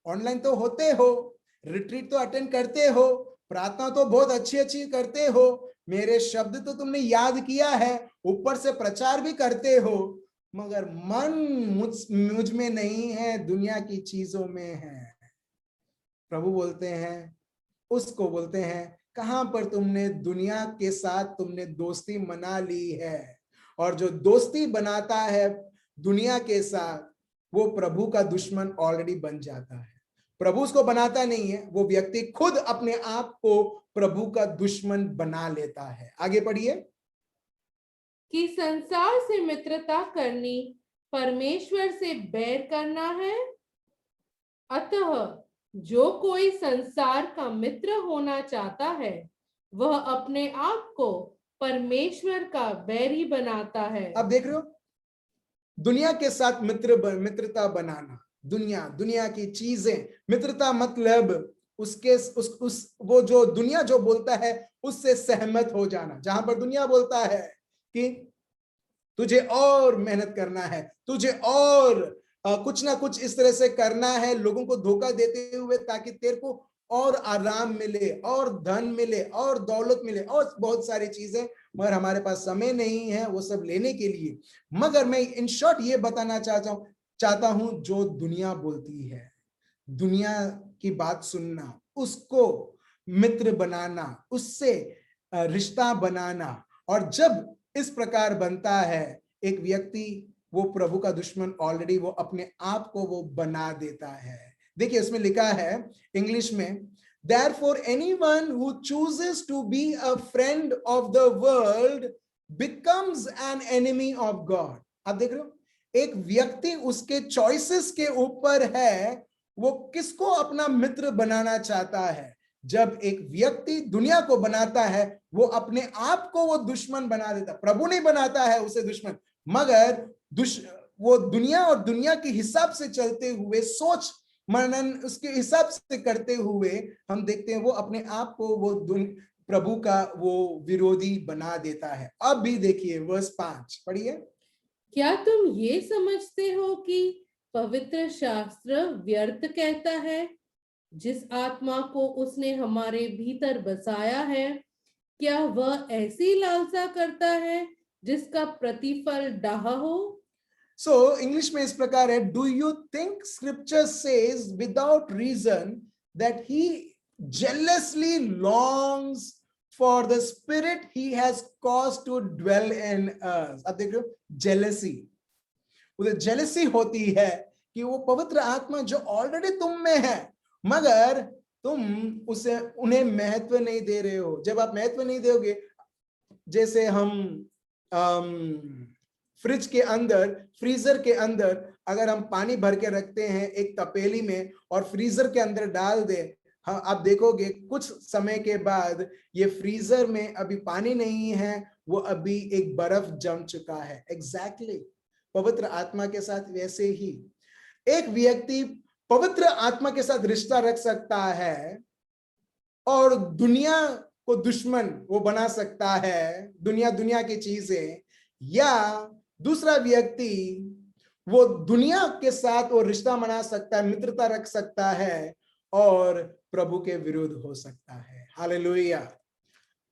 ऑनलाइन तो होते हो, रिट्रीट तो अटेंड करते हो, प्रार्थना तो बहुत अच्छी अच्छी करते हो, मेरे शब्द तो तुमने याद किया है, ऊपर से प्रचार भी करते हो, मगर मन मुझ में नहीं है, दुनिया की चीजों में है। प्रभु बोलते हैं, उसको बोलते हैं, कहां पर तुमने दुनिया के साथ तुमने दोस्ती बना ली है, और जो दोस्ती बनाता है दुनिया के साथ, वो प्रभु का दुश्मन ऑलरेडी बन जाता है। प्रभु उसको बनाता नहीं है, वो व्यक्ति खुद अपने आप को प्रभु का दुश्मन बना लेता है। आगे पढ़िए। कि संसार से मित्रता करनी परमेश्वर से बैर करना है। अतः जो कोई संसार का मित्र होना चाहता है, वह अपने आप को परमेश्वर का बैरी बनाता है। अब देख रहे हो, दुनिया के साथ मित्रता बनाना, दुनिया की चीजें, मित्रता मतलब उसके उस वो जो दुनिया जो बोलता है उससे सहमत हो जाना। जहां पर दुनिया बोलता है कि तुझे और मेहनत करना है, तुझे और कुछ ना कुछ इस तरह से करना है, लोगों को धोखा देते हुए, ताकि तेरे को और आराम मिले, और धन मिले, और दौलत मिले, और बहुत सारी चीजें, मगर हमारे पास समय नहीं है वो सब लेने के लिए। मगर मैं इन शॉर्ट ये बताना चाहता हूं जो दुनिया बोलती है, दुनिया की बात सुनना, उसको मित्र बनाना, उससे रिश्ता बनाना, और जब इस प्रकार बनता है एक व्यक्ति, वो प्रभु का दुश्मन ऑलरेडी वो अपने आप को वो बना देता है। देखिए उसमें लिखा है इंग्लिश में, therefore anyone who chooses to be a friend of the world becomes an enemy of God। आप देख रहे हो, एक व्यक्ति उसके चॉइसेस के ऊपर है, वो किसको अपना मित्र बनाना चाहता है। जब एक व्यक्ति दुनिया को बनाता है, वो अपने आप को वो दुश्मन बना देता। प्रभु नहीं बनाता है उसे दुश्मन, मगर वो दुनिया और दुनिया के हिसाब से चलते हुए, सोच मनन उसके हिसाब से करते हुए, हम देखते हैं वो अपने आप को वो प्रभु का वो विरोधी बना देता है। अब भी देखिए वर्स 5 पढ़िए। क्या तुम ये समझते हो कि पवित्र शास्त्र व्यर्थ कहता है, जिस आत्मा को उसने हमारे भीतर बसाया है, क्या वह ऐसी लालसा करता है जिसका प्रतिफल डाह हो? सो इंग्लिश में इस प्रकार है, do you think scripture says without reason that he jealously longs for the spirit he has caused to dwell in us। अब देख रहे हो, जेलसी, उधर जेलसी होती है कि वो पवित्र आत्मा जो ऑलरेडी तुम में है, मगर तुम उसे उन्हें महत्व नहीं दे रहे हो। जब आप महत्व नहीं दोगे, जैसे हम फ्रिज के अंदर, फ्रीजर के अंदर अगर हम पानी भर के रखते हैं एक तपेली में और फ्रीजर के अंदर डाल दे, हाँ आप देखोगे कुछ समय के बाद ये फ्रीजर में अभी पानी नहीं है, वो अभी एक बर्फ जम चुका है। एग्जैक्टली पवित्र आत्मा के साथ वैसे ही एक व्यक्ति पवित्र आत्मा के साथ रिश्ता रख सकता है और दुनिया को दुश्मन वो बना सकता है, दुनिया की चीजें, या दूसरा व्यक्ति वो दुनिया के साथ वो रिश्ता बना सकता है, मित्रता रख सकता है और प्रभु के विरुद्ध हो सकता है। हालेलुया।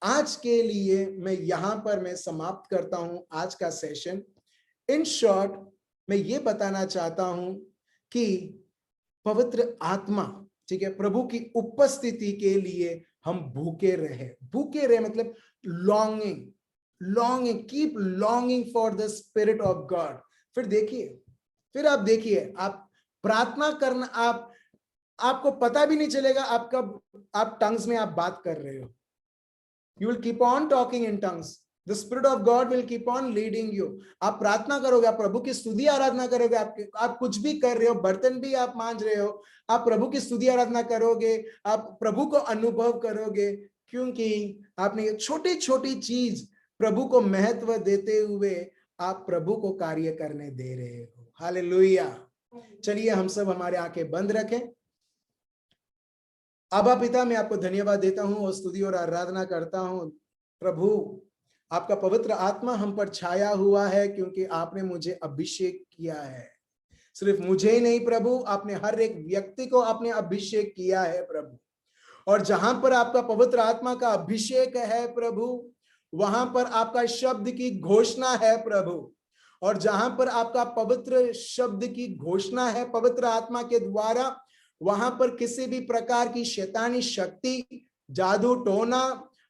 आज के लिए मैं समाप्त करता हूं आज का सेशन। इन शॉर्ट मैं ये बताना चाहता हूं कि पवित्र आत्मा, ठीक है, प्रभु की उपस्थिति के लिए हम भूखे रहे मतलब longing, keep longing for the spirit of God. फिर आप देखिए, आप प्रार्थना करना, आपको पता भी नहीं चलेगा आप टंग्स में आप बात कर रहे हो। You will keep on talking in tongues, the spirit of God will keep on leading you. आप प्रार्थना करोगे, आप प्रभु की स्तुति आराधना करोगे, आप कुछ भी कर रहे हो, बर्तन भी आप मांज रहे हो, आप प्रभु की स्तुति आराधना करोगे, आप प्रभु को अनुभव करोगे, क्योंकि आपने ये छोटी छोटी चीज प्रभु को महत्व देते हुए आप प्रभु को कार्य करने दे रहे हो। हालेलुया। चलिए हम सब हमारे आंखें बंद रखें। आबा पिता, मैं आपको धन्यवाद देता हूं और स्तुति और आराधना करता हूं। प्रभु, आपका पवित्र आत्मा हम पर छाया हुआ है क्योंकि आपने मुझे अभिषेक किया है। सिर्फ मुझे ही नहीं प्रभु, आपने हर एक व्यक्ति को आपने अभिषेक किया है प्रभु। और जहां पर आपका पवित्र आत्मा का अभिषेक है प्रभु, वहां पर आपका शब्द की घोषणा है प्रभु। और जहां पर आपका पवित्र शब्द की घोषणा है पवित्र आत्मा के द्वारा, वहां पर किसी भी प्रकार की शैतानी शक्ति, जादू टोना,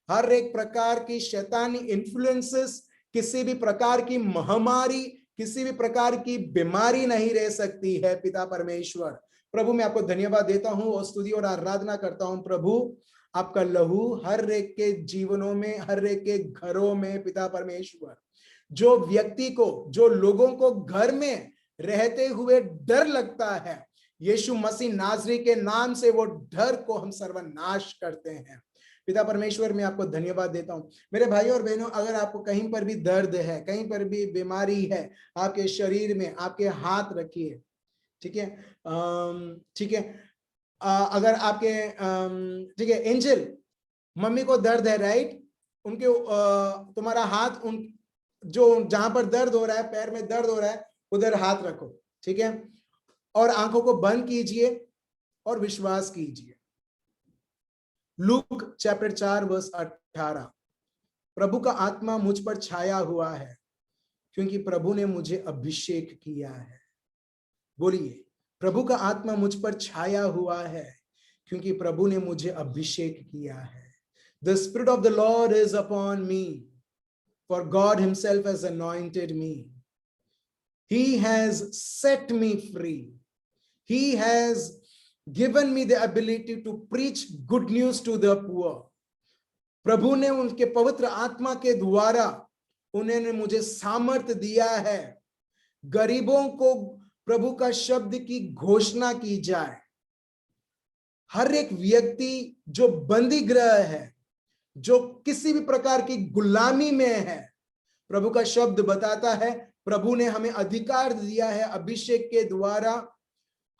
हर एक प्रकार की शैतानी इन्फ्लुएंसेस, किसी भी प्रकार की महामारी, किसी भी प्रकार की बीमारी नहीं रह सकती है पिता परमेश्वर। प्रभु, मैं आपको धन्यवाद देता हूं और स्तुति और आराधना करता हूं प्रभु। आपका लहू हर एक के जीवनों में, हर एक के घरों में पिता परमेश्वर, जो व्यक्ति को, जो लोगों को घर में रहते हुए डर लगता है, यीशु मसीह नाजरी के नाम से वो डर को हम सर्वनाश करते हैं पिता परमेश्वर। मैं आपको धन्यवाद देता हूं। मेरे भाइयों और बहनों, अगर आपको कहीं पर भी दर्द है, कहीं पर भी बीमारी है आपके शरीर में, आपके हाथ रखिए, ठीक है, ठीक है। अगर आपके ठीक है, एंजल, मम्मी को दर्द है, राइट, उनके तुम्हारा हाथ उन जो जहां पर दर्द हो रहा है, पैर में दर्द हो रहा है, उधर हाथ रखो, ठीक है, और आंखों को बंद कीजिए और विश्वास कीजिए। लूक चैप्टर 4 वर्स 18, प्रभु का आत्मा मुझ पर छाया हुआ है क्योंकि प्रभु ने मुझे अभिषेक किया है। बोलिए, प्रभु का आत्मा मुझ पर छाया हुआ है क्योंकि प्रभु ने मुझे अभिषेक किया है। The Spirit of the Lord is upon me, for God himself has anointed me. He has set me free. He has given me the ability to preach good news to the poor. प्रभु ने उनके पवित्र आत्मा के द्वारा उन्होंने मुझे सामर्थ्य दिया है, गरीबों को प्रभु का शब्द की घोषणा की जाए। हर एक व्यक्ति जो बंदी गृह है, जो किसी भी प्रकार की गुलामी में है, प्रभु का शब्द बताता है प्रभु ने हमें अधिकार दिया है अभिषेक के द्वारा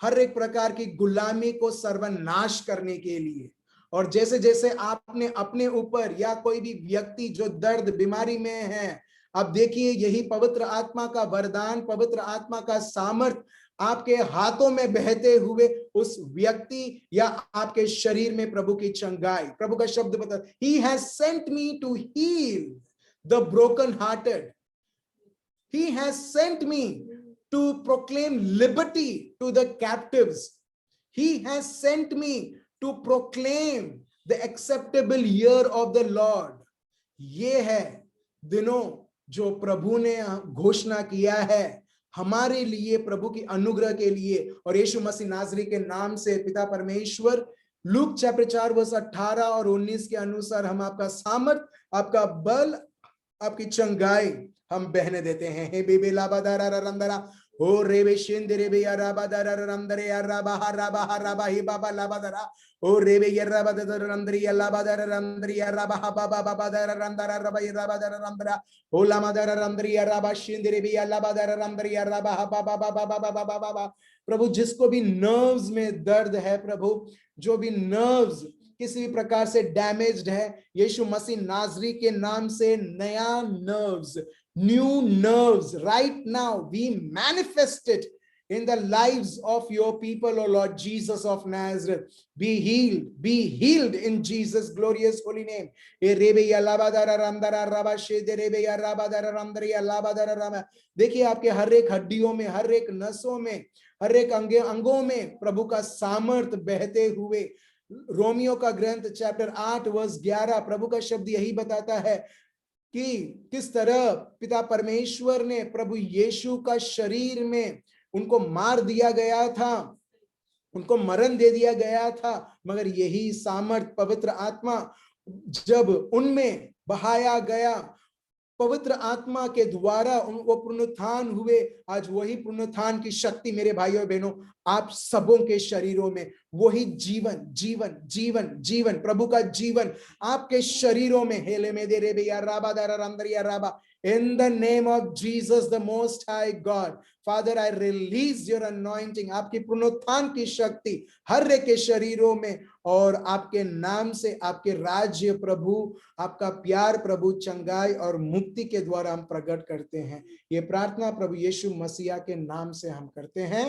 हर एक प्रकार की गुलामी को सर्वनाश करने के लिए। और जैसे जैसे आपने अपने ऊपर या कोई भी व्यक्ति जो दर्द बीमारी में है, अब देखिए यही पवित्र आत्मा का वरदान, पवित्र आत्मा का सामर्थ आपके हाथों में बहते हुए उस व्यक्ति या आपके शरीर में प्रभु की चंगाई। प्रभु का शब्द बता, He has sent me to heal the broken hearted. He has sent me to proclaim liberty to the captives. He has sent me to proclaim the acceptable year of the Lord. ये है दिनों जो प्रभु ने घोषणा किया है हमारे लिए, प्रभु की अनुग्रह के लिए और यीशु मसीह नाजरी के नाम से पिता परमेश्वर। लूक चैप्टर 4 वर्स 18 और 19 के अनुसार हम आपका सामर्थ, आपका बल, आपकी चंगाई हम बहने देते हैं। हे बेबे लाबादारा रंदरा ओ रेबे शेंदे रेबे या राबादारा रंदरे या राबाहा राबाहा राबा हे बाबा लाबादारा ओ रेबे या राबादारा रंदरी या लाबादारा रंदरी या राबाहा बाबा बाबादारा रंदरा रबा या राबादारा रंदरा ओ लामादारा रंदरी या राबा शेंदे रेबे या लाबादारा रंदरी या राबाहा बाबा बाबा बाबा बाबा बाबा। प्रभु, जिसको भी नर्व्स में दर्द है प्रभु, जो भी नर्व्स किसी भी प्रकार से डैमेज्ड है, यीशु मसीह नाजरी के नाम से नया nerves, new nerves right now we manifest it in the lives of your people, O Lord Jesus of Nazareth. Be healed in Jesus glorious holy name. देखिए आपके हर एक हड्डियों में, हर एक नसों में, हर एक अंगों में प्रभु का सामर्थ बहते हुए। रोमियो का ग्रंथ चैप्टर 8 वर्स 11 प्रभु का शब्द यही बताता है कि किस तरह पिता परमेश्वर ने प्रभु यीशु का शरीर में उनको मार दिया गया था, उनको मरण दे दिया गया था, मगर यही सामर्थ पवित्र आत्मा जब उनमें बहाया गया, पवित्र आत्मा के द्वारा वो पुनरुत्थान हुए। आज वही पुनरुत्थान की शक्ति मेरे भाइयों बहनों आप सबों के शरीरों में, वही जीवन जीवन जीवन जीवन प्रभु का जीवन आपके शरीरों में हेले में दे रे बे या राबा Dara रामदरिया राबा in the name of Jesus the most high God Father I release your anointing आपकी पुनरुत्थान की शक्ति हर एक के शरीरों में और आपके नाम से आपके राज्य प्रभु आपका प्यार प्रभु चंगाई और मुक्ति के द्वारा हम प्रकट करते हैं ये प्रार्थना प्रभु यीशु मसीहा के नाम से हम करते हैं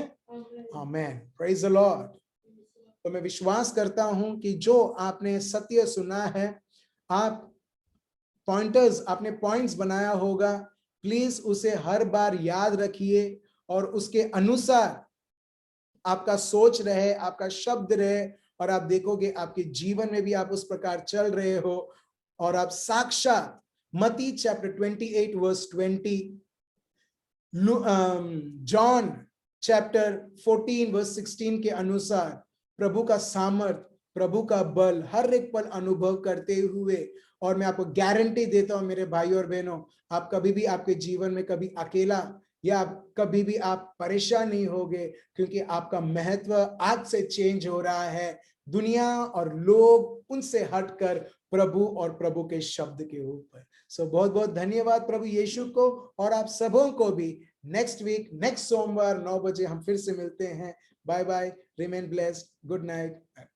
आमेन प्रेज द लॉर्ड तो मैं विश्वास करता हूं कि जो आपने सत्य सुना है आप पॉइंटर्स आपने पॉइंट्स बनाया होगा प्लीज उसे हर बार याद रखिए और उसके अनुसार आपका सोच रहे आपका शब्द रहे और आप देखोगे आपके जीवन में भी आप उस प्रकार चल रहे हो और आप साक्षात मत्ती chapter 28 verse 20 John chapter 14 verse 16 के अनुसार प्रभु का सामर्थ प्रभु का बल हर एक पल अनुभव करते हुए और मैं आपको गारंटी देता हूं मेरे भाई और बहनों आप कभी भी आपके जीवन में कभी अकेला या कभी भी आप परेशान नहीं होगे क्योंकि आपका महत्व आज से चेंज हो रहा है दुनिया और लोग उनसे हटकर प्रभु और प्रभु के शब्द के ऊपर सो बहुत बहुत धन्यवाद प्रभु यीशु को और आप सबों को भी नेक्स्ट वीक नेक्स्ट सोमवार 9 बजे हम फिर से मिलते हैं bye bye remain blessed good night